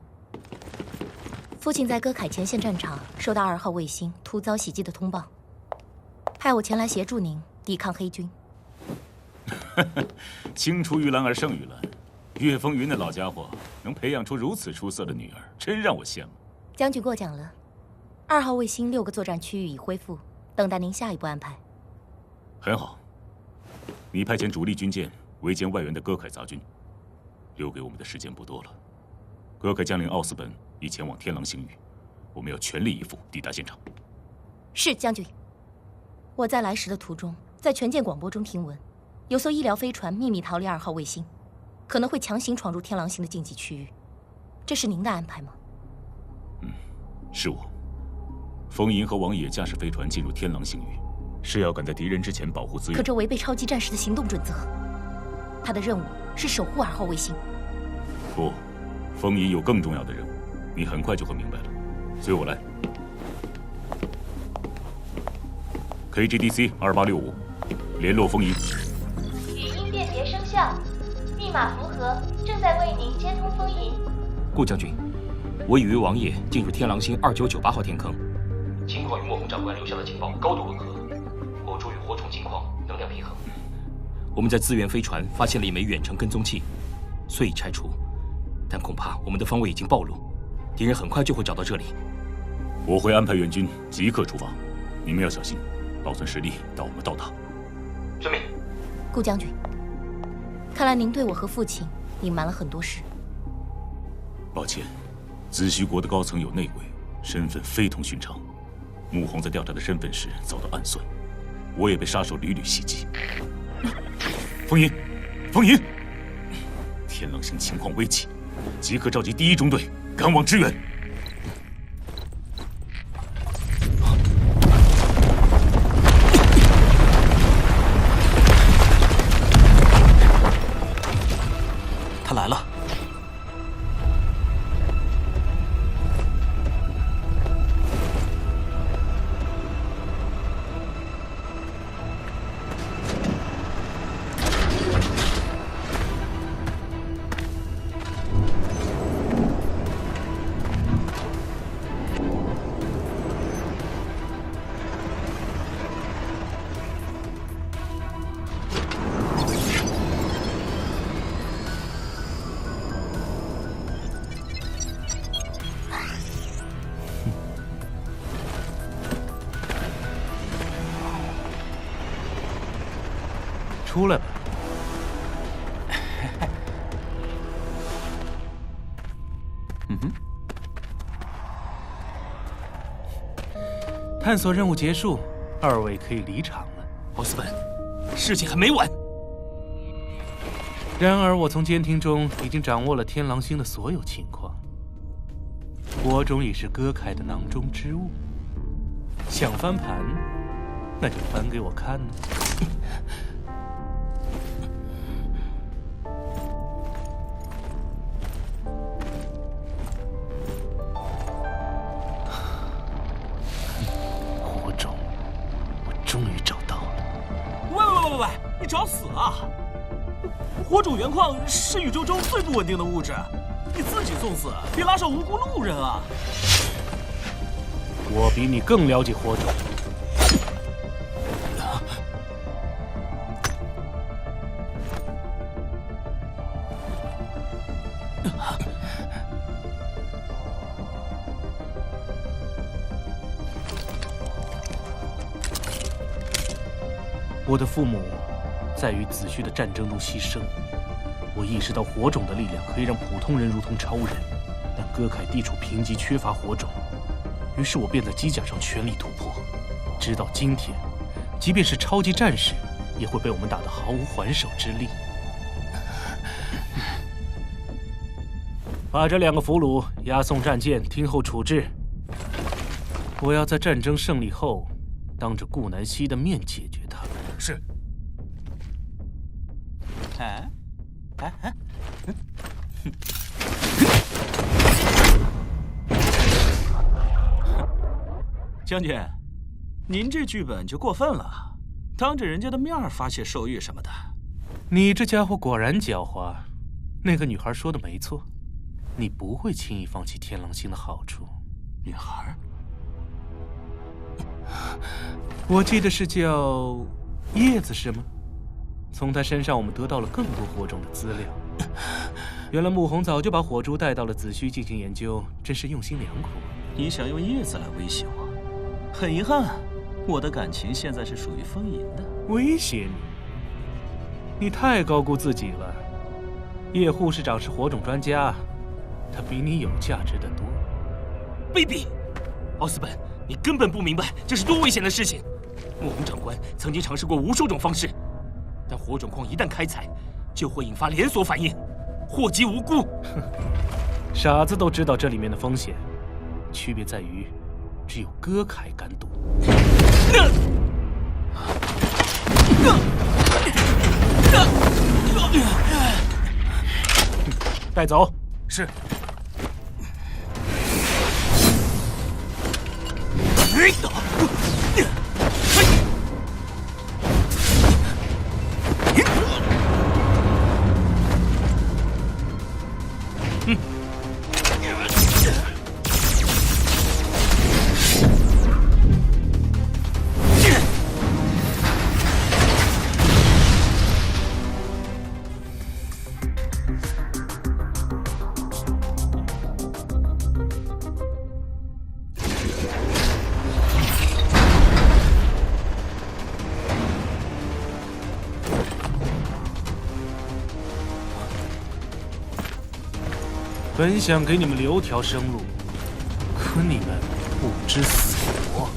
父亲在歌凯前线战场收到2号卫星突遭袭击的通报，派我前来协助您抵抗黑军。青出于蓝而胜于蓝，岳风云那老家伙能培养出如此出色的女儿，真让我羡慕。将军过奖了，2号卫星6个作战区域已恢复，等待您下一步安排。很好，你派遣主力军舰围歼外援的歌凯杂军。留给我们的时间不多了，歌凯将领奥斯本已前往天狼星域，我们要全力以赴抵达现场。是将军。我在来时的途中，在全舰广播中听闻，有艘医疗飞船秘密逃离2号卫星，可能会强行闯入天狼星的禁忌区域。这是您的安排吗？是我。风吟和王野驾驶飞船进入天狼星域，是要赶在敌人之前保护资源。可这违背超级战士的行动准则。他的任务是守护2号卫星。不，风吟有更重要的任务，你很快就会明白了。随我来。KGDC 2865，联络风吟。语音辨别生效，密码符合，正在为您接通风吟。顾将军，我已与王爷进入天狼星2998号天坑，情况与莫红长官留下的情报高度吻合，后处与火种情况能量平衡。我们在资源飞船发现了一枚远程跟踪器，虽已拆除，但恐怕我们的方位已经暴露，敌人很快就会找到这里。我会安排援军即刻出发，你们要小心，保存实力到我们到达。遵命。顾将军，看来您对我和父亲隐瞒了很多事。抱歉，子虚国的高层有内鬼，身份非同寻常。穆红在调查的身份时遭到暗算，我也被杀手屡屡袭击。风吟，风吟，天狼星情况危急，即刻召集第1中队赶往支援。他来了。出来吧。探索任务结束，2位可以离场了。奥斯本，事情还没完。然而，我从监听中已经掌握了天狼星的所有情况。火种已是歌凯的囊中之物，想翻盘，那就翻给我看呢。火种，我终于找到了。喂，你找死啊！火种原矿是宇宙中最不稳定的物质，你自己送死，别拉上无辜路人啊！我比你更了解火种。我的父母在与子虚的战争中牺牲，我意识到火种的力量可以让普通人如同超人，但歌凯地处贫瘠，缺乏火种，于是我便在机甲上全力突破。直到今天，即便是超级战士，也会被我们打得毫无还手之力。把这2个俘虏押送战舰，听候处置。我要在战争胜利后，当着顾南希的面解决他们。是。将军，您这剧本就过分了，当着人家的面发泄兽欲什么的。你这家伙果然狡猾。那个女孩说的没错，你不会轻易放弃天狼星的好处。女孩？我记得是叫叶子是吗？从她身上我们得到了更多火种的资料。原来穆红早就把火珠带到了子虚进行研究，真是用心良苦。你想用叶子来威胁我？很遗憾，我的感情现在是属于风吟的。威胁你？你太高估自己了。叶护士长是火种专家，他比你有价值的多。卑鄙！奥斯本，你根本不明白这是多危险的事情。穆红长官曾经尝试过无数种方式，但火种矿一旦开采，就会引发连锁反应，祸及无辜。傻子都知道这里面的风险，区别在于，只有歌凯敢赌。带走。是。本想给你们留条生路，可你们不知死活。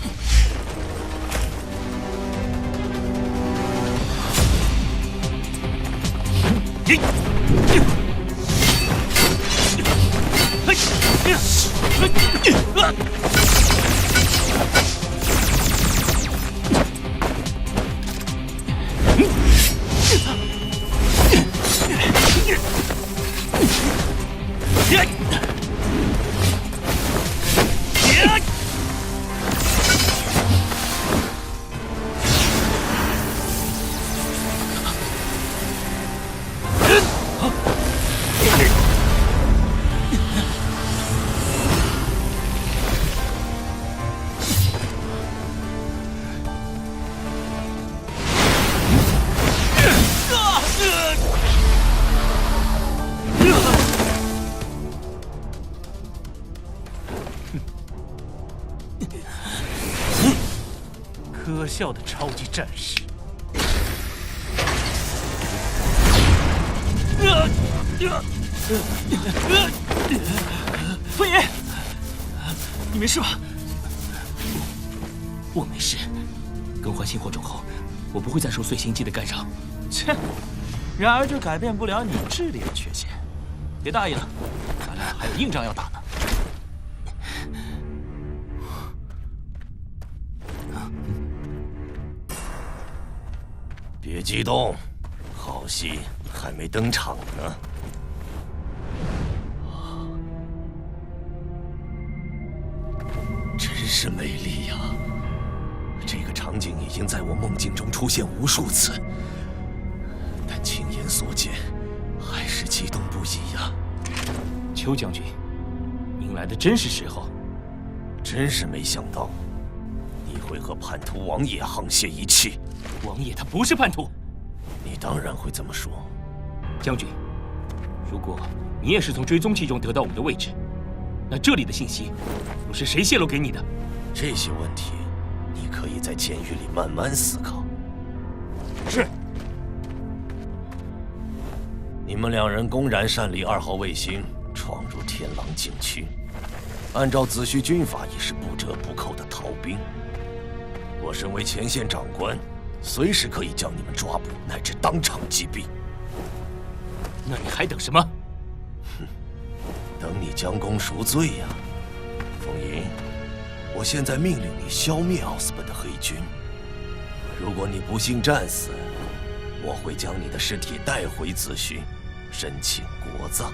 可笑的超级战士！风爷，你没事吧？我没事。更换新火种后，我不会再受碎星机的干扰。切！然而这改变不了你智力的缺陷。别大意了，咱俩还有硬仗要打呢。别激动，好戏还没登场呢。真是美丽呀！这个场景已经在我梦境中出现无数次，但亲眼所见，还是激动不已呀。邱将军，您来的真是时候。真是没想到，你会和叛徒王爷沆瀣一气。王爷他不是叛徒。你当然会这么说。将军，如果你也是从追踪器中得到我们的位置，那这里的信息又是谁泄露给你的？这些问题，你可以在监狱里慢慢思考。是。你们两人公然擅离2号卫星，闯入天狼禁区，按照子虚军法，已是不折不扣的逃兵。我身为前线长官，随时可以将你们抓捕，乃至当场击毙。那你还等什么？哼，等你将功赎罪呀，风吟。我现在命令你消灭奥斯本的黑军。如果你不幸战死，我会将你的尸体带回子虚，申请国葬。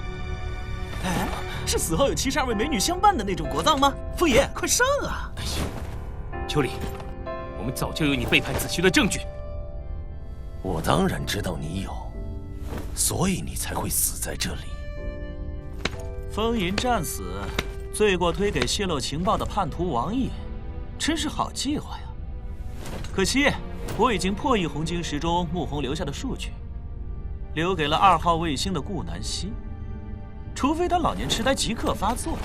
哎，是死后有72位美女相伴的那种国葬吗？风爷，快上啊！哎呀，秋离，我们早就有你背叛子虚的证据。我当然知道你有，所以你才会死在这里。风吟战死，罪过推给泄露情报的叛徒王毅，真是好计划呀！可惜我已经破译红晶石中穆弘留下的数据，留给了2号卫星的顾南希。除非他老年痴呆即刻发作，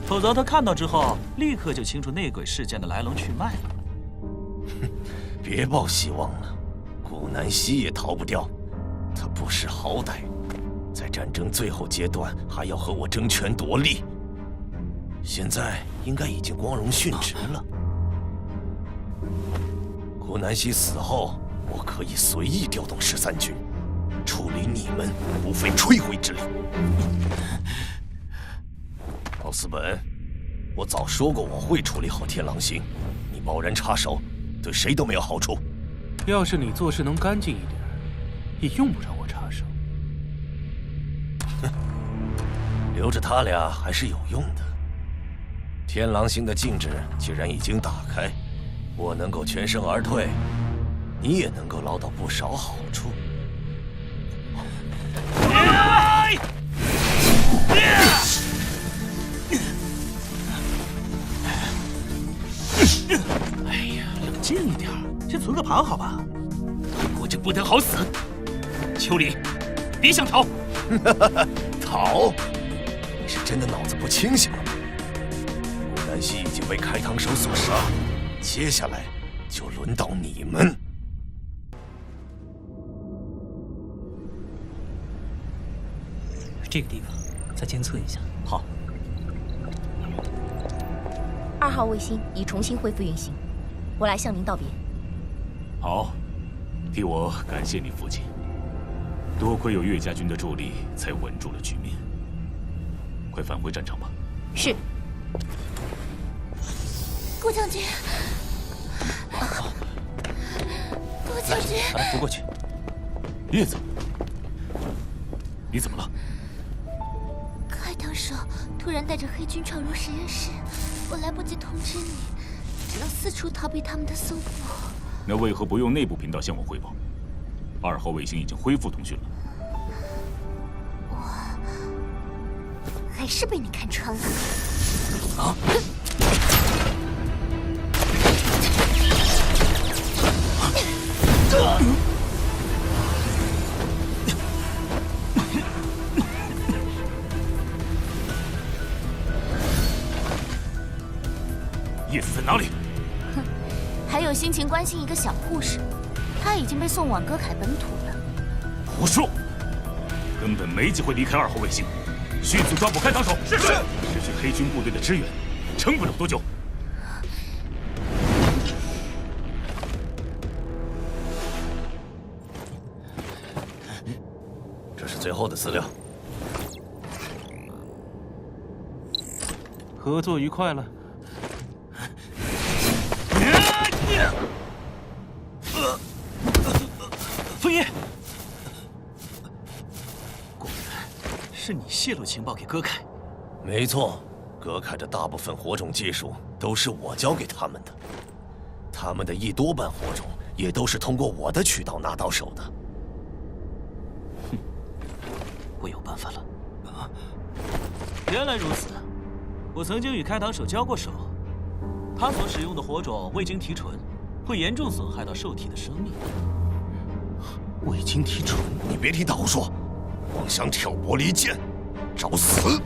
否则他看到之后立刻就清楚内鬼事件的来龙去脉了。哼，别抱希望了，顾南希也逃不掉。他不识好歹，在战争最后阶段还要和我争权夺利。现在应该已经光荣殉职了。顾南希死后，我可以随意调动13军，处理你们不费吹灰之力。奥斯本，我早说过我会处理好天狼星，你贸然插手，对谁都没有好处。要是你做事能干净一点，也用不着我插手。哼，留着他俩还是有用的。天狼星的禁制既然已经打开，我能够全身而退，你也能够捞到不少好处。哎呀，冷静一点，先存个盘好吧？我这不得好死！秋离，别想逃！逃？你是真的脑子不清醒了吗？顾南希已经被开膛手所杀，接下来就轮到你们。这个地方再监测一下。好。 2号卫星已重新恢复运行，我来向您道别。好，替我感谢你父亲。多亏有岳家军的助力，才稳住了局面。快返回战场吧。是。顾将军，顾将军，把他扶过去。叶子，你怎么了？开膛手突然带着黑军闯入实验室，我来不及通知你，只能四处逃避他们的搜捕。那为何不用内部频道向我汇报？2号卫星已经恢复通讯了。我还是被你看穿了。啊！叶子在哪里？哼，还有心情关心一个小护士？他已经被送往歌凯本土了。胡说！根本没机会离开2号卫星，迅速抓捕开膛手。是。失去黑军部队的支援，撑不了多久。这是最后的资料。合作愉快了。枫叶，果然是你泄露情报给歌凯。没错，歌凯的大部分火种技术都是我教给他们的，他们的一多半火种也都是通过我的渠道拿到手的。哼，我有办法了。啊，原来如此，我曾经与开膛手交过手，他所使用的火种未经提纯，会严重损害到兽体的生命。未经提纯，你别听他胡说，妄想挑拨离间，找死！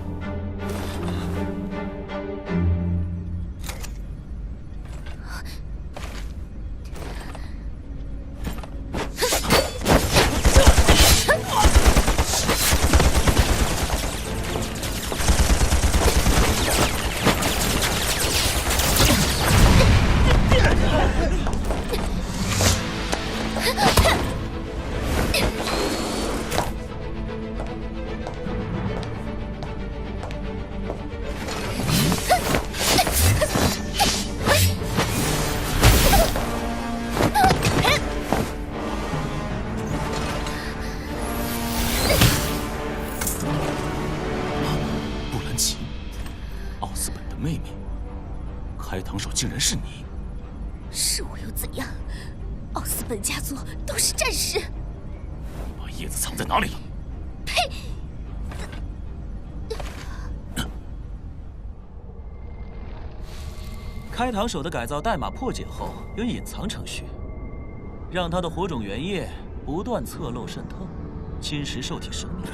开膛手竟然是你！是我又怎样？奥斯本家族都是战士。你把叶子藏在哪里了？呸！开膛手的改造代码破解后有隐藏程序，让他的火种原液不断侧漏渗透，侵蚀兽体生命。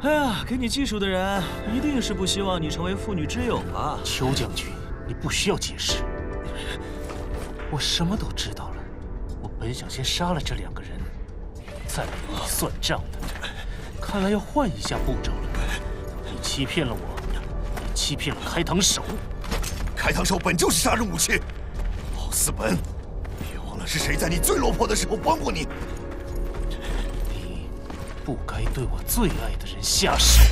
哎呀，给你技术的人一定是不希望你成为妇女之友吧？邱将军，你不需要解释，我什么都知道了。我本想先杀了这2个人，再来与你算账的，看来要换一下步骤了。你欺骗了我，也欺骗了开膛手。开膛手本就是杀人武器，奥斯本，别忘了是谁在你最落魄的时候帮过你。你不该对我最爱的人下手。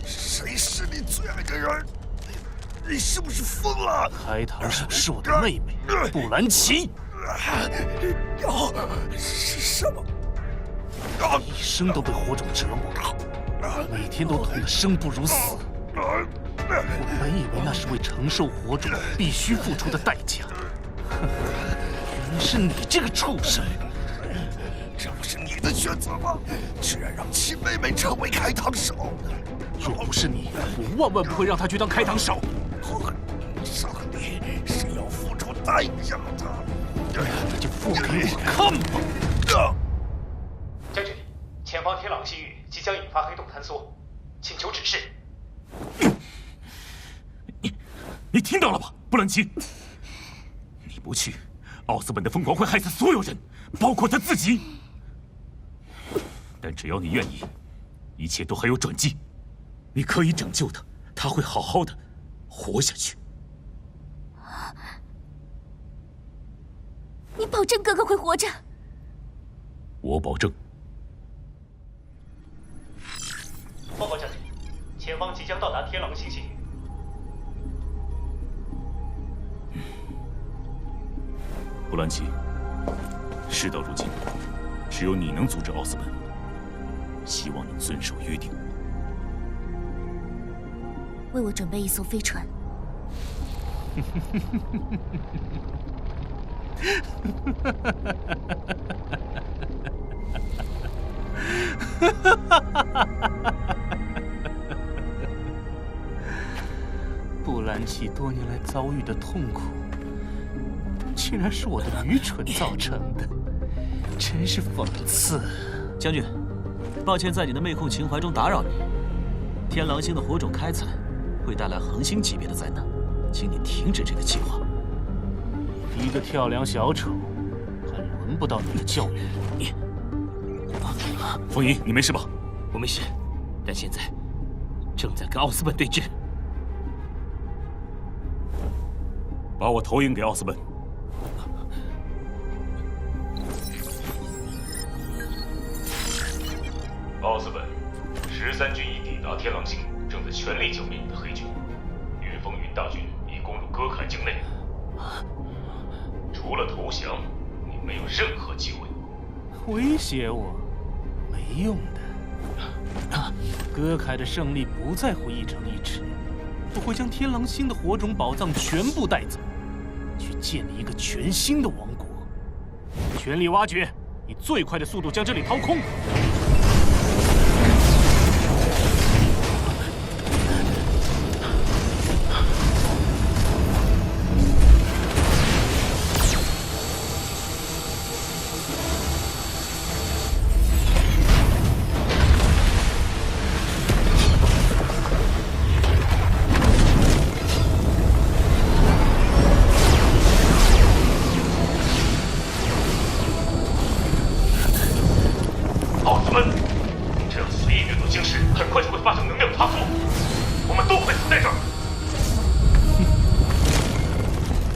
谁是你最爱的人？你是不是疯了？开膛手是我的妹妹布兰奇。是什么？一生都被火种折磨，每天都痛得生不如死。我本以为那是为承受火种必须付出的代价，原来是你这个畜生！这不是你的选择吗？居然让亲妹妹成为开膛手！若不是你，我万万不会让他去当开膛手。杀你是要付出代价的，那就付给我看吧！将军，前方天朗星域即将引发黑洞坍缩，请求指示。你听到了吧，布兰奇？你不去，奥斯本的疯狂会害死所有人，包括他自己。但只要你愿意，一切都还有转机，你可以拯救他，他会好好的活下去。你保证哥哥会活着？我保证。报告将军，前方即将到达天狼星星域。布兰奇，事到如今，只有你能阻止奥斯本。希望你遵守约定。为我准备一艘飞船。布兰奇多年来遭遇的痛苦，竟然是我的愚蠢造成的，真是讽刺。将军，抱歉在你的妹控情怀中打扰你。天狼星的火种开采会带来恒星级别的灾难，请你停止这个计划。一个跳梁小丑，还轮不到你的教育。你，风姨，你没事吧？我没事，但现在正在跟奥斯本对峙。把我投影给奥斯本。奥斯本，13军已抵达天狼星，正在全力剿灭你的黑军。岳风云大军已攻入戈凯境内，除了投降，你没有任何机会。威胁我，没用的。戈凯的胜利不在乎一城一池，我会将天狼星的火种宝藏全部带走，去建立一个全新的王国。全力挖掘，以最快的速度将这里掏空。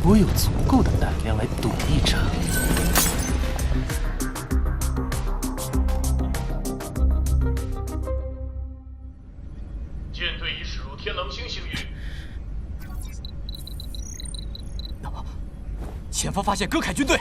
我有足够的胆量来赌一场。舰队已驶入天狼星星域。前方发现戈凯军队。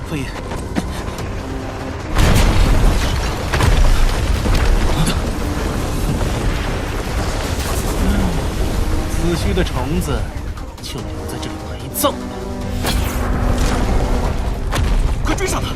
风爷，死去的虫子就留在这里陪葬。快追上他！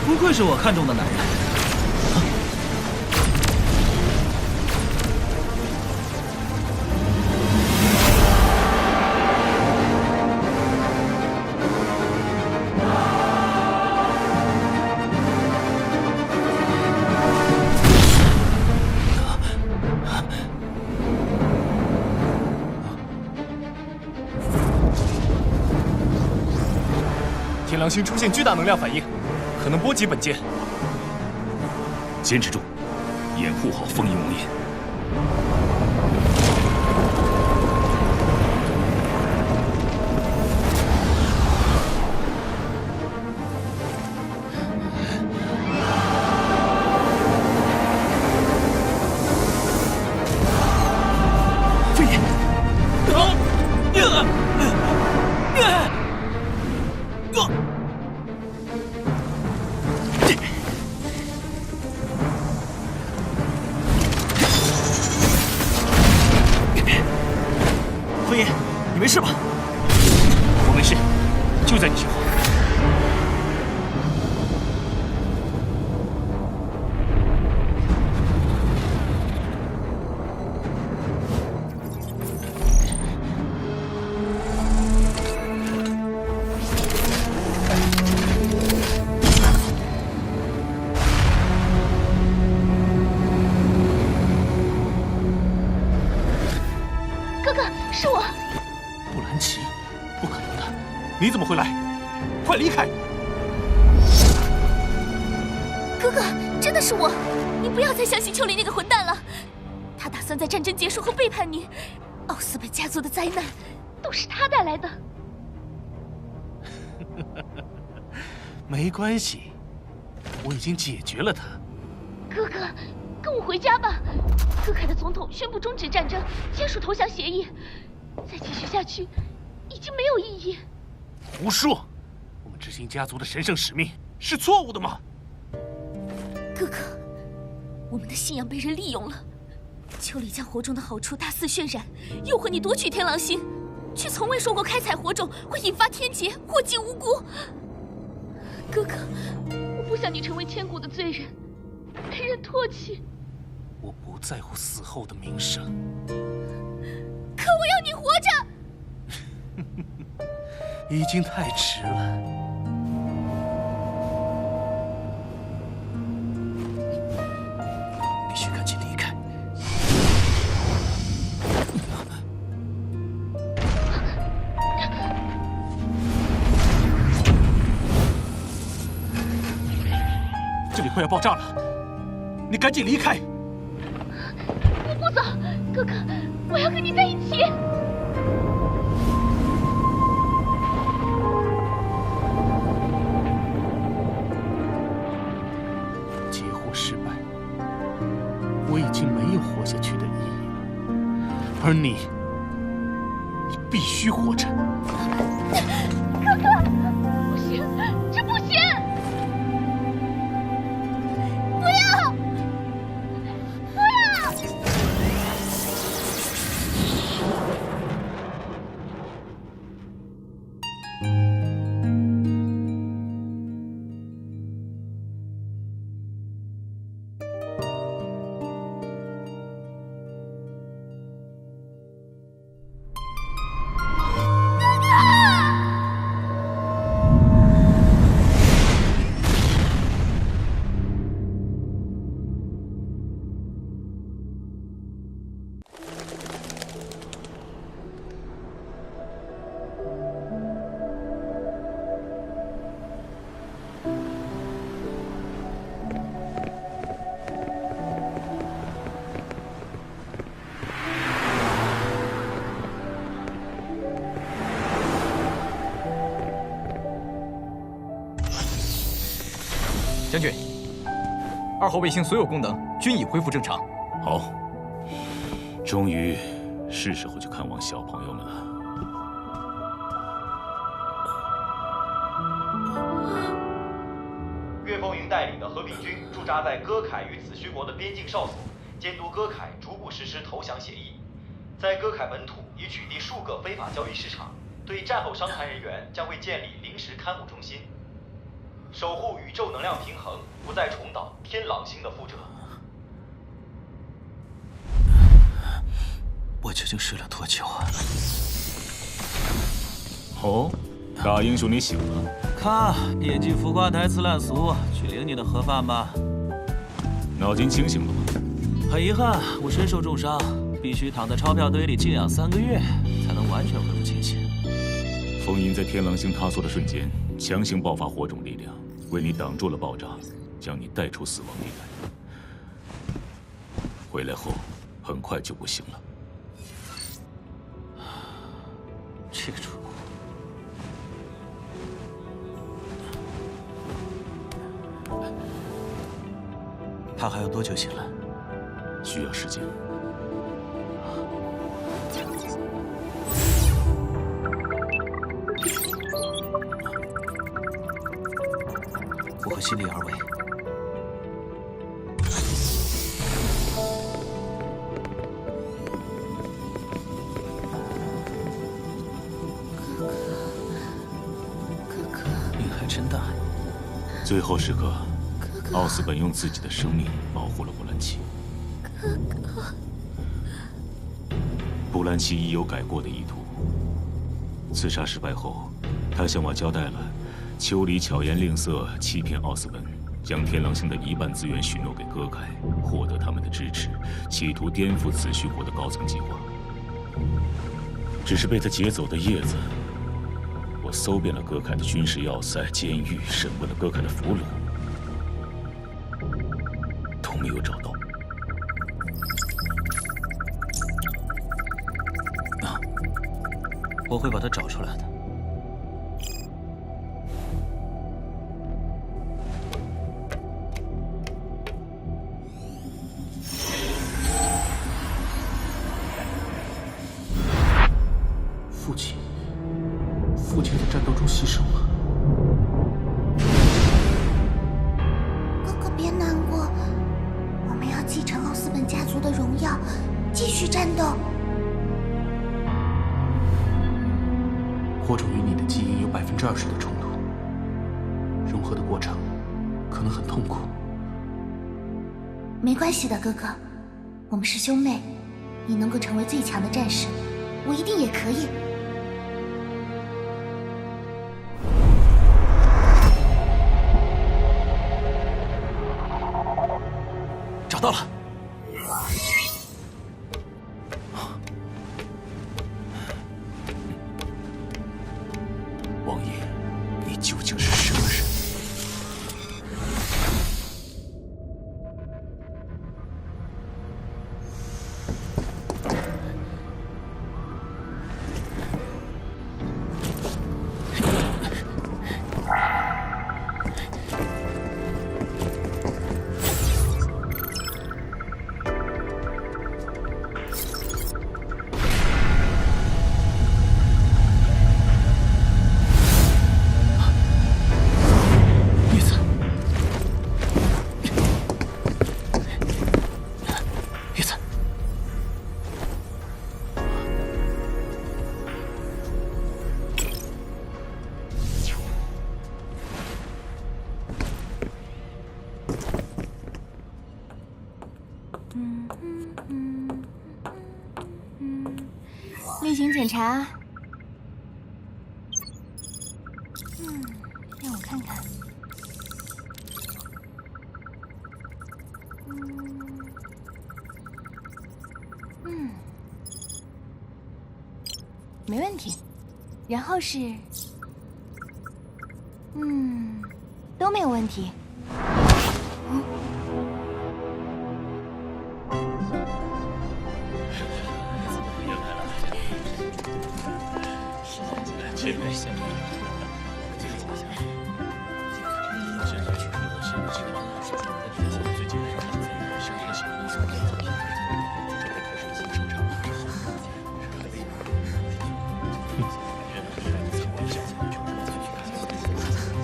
不愧是我看中的男人。狼星出现巨大能量反应，可能波及本舰。坚持住，掩护好风影王爷。飞爷，风爷，你没事吧？我没事，就在你身后。是我，布兰奇，不可能的，你怎么会来？快离开！哥哥，真的是我，你不要再相信丘里那个混蛋了，他打算在战争结束后背叛你，奥斯本家族的灾难都是他带来的。没关系，我已经解决了他。哥哥，跟我回家吧。哥凯的总统宣布终止战争，签署投降协议。再继续下去，已经没有意义。胡说！我们执行家族的神圣使命是错误的吗？哥哥，我们的信仰被人利用了。丘里将火种的好处大肆渲染，诱惑你夺取天狼星，却从未说过开采火种会引发天劫，祸及无辜。哥哥，我不想你成为千古的罪人，被人唾弃。我不在乎死后的名声，可我要你活着。已经太迟了。必须赶紧离开。这里快要爆炸了，你赶紧离开！我不走，哥哥，我要跟你在一起。劫获失败，我已经没有活下去的意义了，而你必须活着。哥哥，不行，这不行！不要！不要！将军，2号卫星所有功能均已恢复正常。好，终于是时候去看望小朋友们了。岳风云带领的合并军驻扎在歌凯与子虚国的边境哨所，监督歌凯逐步实施投降协议。在歌凯本土已取缔数个非法交易市场，对战后伤残人员将会建立临时看护中心。守护宇宙能量平衡，不再重蹈天狼星的覆辙。我究竟睡了多久啊？哦，大英雄你醒了。咔，别记浮夸台词烂俗，去领你的盒饭吧。脑筋清醒了吗？很遗憾，我身受重伤，必须躺在钞票堆里静养3个月，才能完全恢复清醒。风银在天狼星塌缩的瞬间，强行爆发火种力量，为你挡住了爆炸，将你带出死亡地带。回来后，很快就不行了。这个蠢货！他还要多久醒来？需要时间。我会尽力而为。命还真大呀！最后时刻，奥斯本用自己的生命保护了布兰奇。布兰奇已有改过的意图。刺杀失败后，他向我交代了丘里巧言令色，欺骗奥斯本，将天狼星的一半资源许诺给哥凯，获得他们的支持，企图颠覆子虚国的高层计划。只是被他劫走的叶子，我搜遍了哥凯的军事要塞、监狱，审问了哥凯的俘虏，都没有找到。我会把他找出来的。父亲在战斗中牺牲了。哥哥别难过，我们要继承奥斯本家族的荣耀，继续战斗。火种与你的基因有20%的冲突，融合的过程可能很痛苦。没关系的，哥哥，我们是兄妹，你能够成为最强的战士，我一定也可以。找到了。王爷，你究竟是什么人？例行检查。让我看看。没问题。然后是，都没有问题。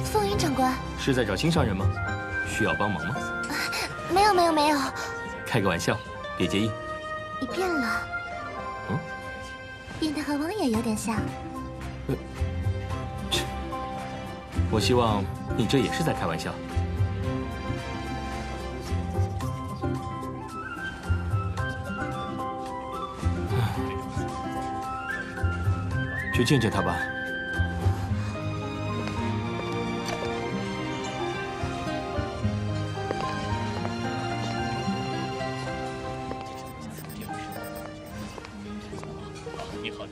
风云长官，是在找新上任吗？需要帮忙吗？没有没有没有，开个玩笑，别介意。你变了，变得和王爷有点像。我希望你这也是在开玩笑。去见见他吧。你好。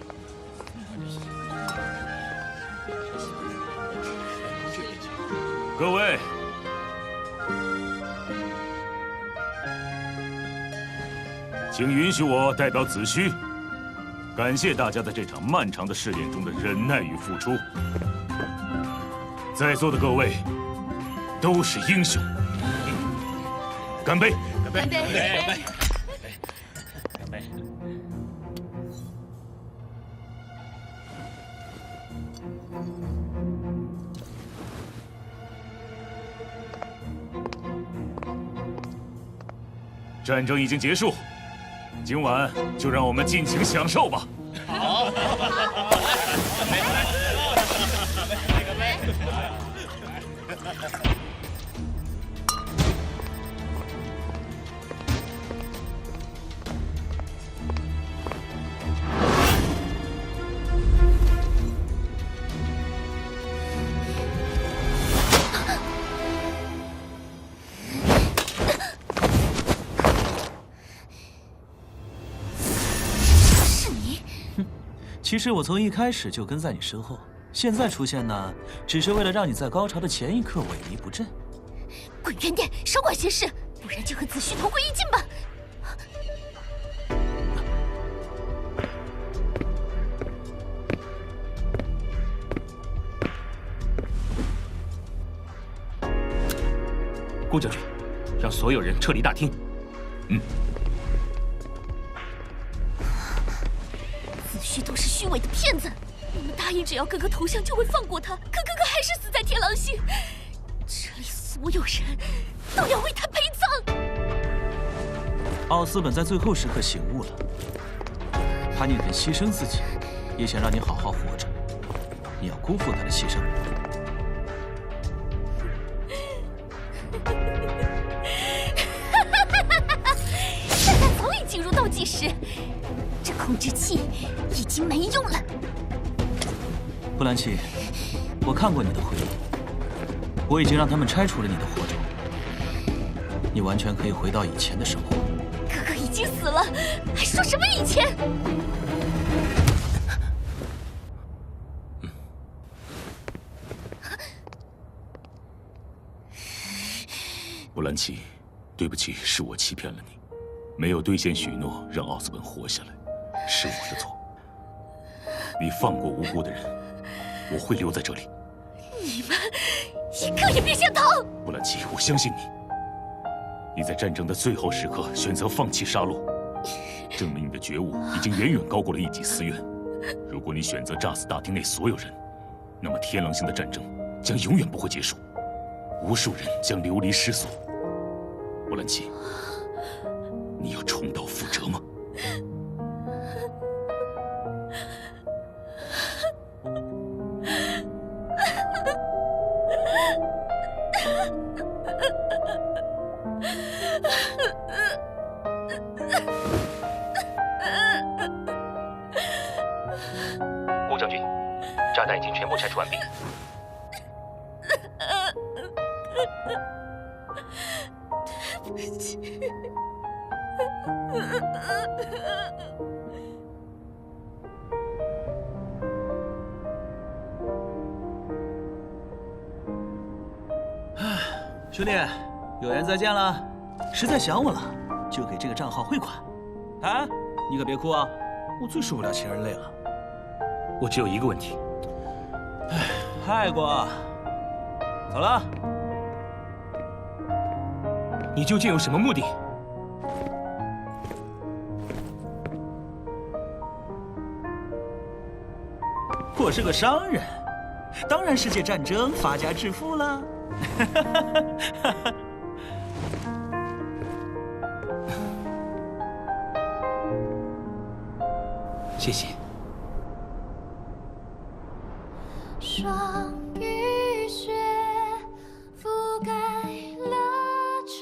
各位，请允许我代表子虚，感谢大家在这场漫长的试炼中的忍耐与付出。在座的各位都是英雄，干杯！干杯！干杯！干杯！干杯！战争已经结束，今晚就让我们尽情享受吧。好，其实我从一开始就跟在你身后，现在出现呢，只是为了让你在高潮的前一刻萎靡不振。滚远点，少管闲事，不然就和子虚同归于尽吧。顾将军，让所有人撤离大厅。子虚都是虚伪的骗子，我们答应只要哥哥投降就会放过他，可哥哥还是死在天狼星。这里所有人都要为他陪葬。奥斯本在最后时刻醒悟了，他宁肯牺牲自己，也想让你好好活着。你要辜负他的牺牲？现在早已进入倒计时，这控制器已经没用了。布兰奇，我看过你的回忆，我已经让他们拆除了你的火种，你完全可以回到以前的生活。哥哥已经死了，还说什么以前？布兰奇，对不起，是我欺骗了你，没有兑现许诺让奥斯本活下来，是我的错。你放过无辜的人，我会留在这里。你们一个也别想逃！布兰奇，我相信你。你在战争的最后时刻选择放弃杀戮，证明你的觉悟已经远远高过了一己私怨。如果你选择炸死大厅内所有人，那么天狼星的战争将永远不会结束，无数人将流离失所。布兰奇，你要重蹈覆辙吗？顾将军，炸弹已经全部拆除完毕。对不起。兄弟，有缘再见了。实在想我了，就给这个账号汇款。啊，你可别哭啊，我最受不了情人泪了。我只有一个问题。太过，走了。你究竟有什么目的？我是个商人，当然世界战争发家致富了。谢谢。霜雨雪覆盖了沉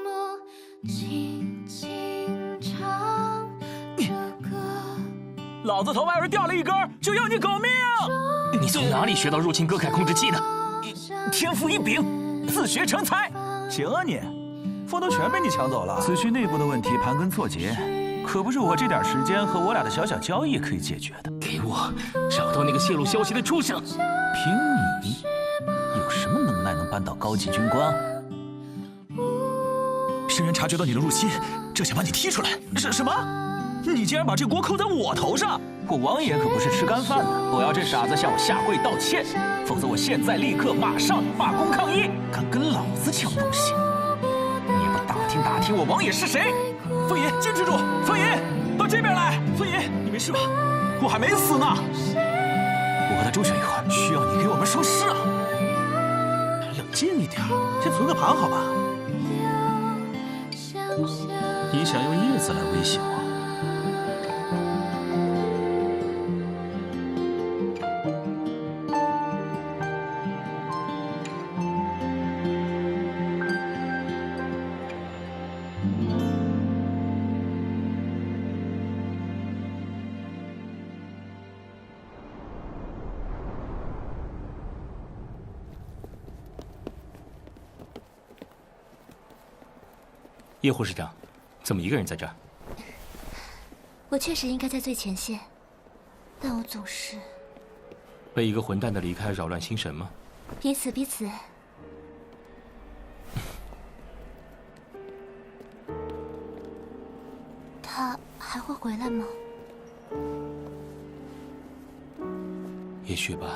默，轻轻唱着歌。老子头发要是掉了一根，就要你狗命！你从哪里学到入侵歌凯控制器的？天赋异禀，自学成才。行啊你，风头全被你抢走了。子虚内部的问题盘根错节，可不是我这点时间和我俩的小小交易可以解决的。给我找到那个泄露消息的畜生！凭你有什么能耐能扳倒高级军官？深渊察觉到你的入侵，这想把你踢出来。什么？你竟然把这锅扣在我头上！我王爷可不是吃干饭的，我要这傻子向我下跪道歉，否则我现在立刻马上罢工抗议！敢跟老子抢东西，你也不打听打听我王爷是谁？凤仪，坚持住！凤仪，到这边来！凤仪，你没事吧？我还没死呢。我和他周旋一会儿，需要你给我们说事啊！冷静一点，先存个盘好吧？你想用叶子来威胁我？叶护士长，怎么一个人在这儿？我确实应该在最前线，但我总是被一个混蛋的离开扰乱心神吗？彼此。他还会回来吗？也许吧。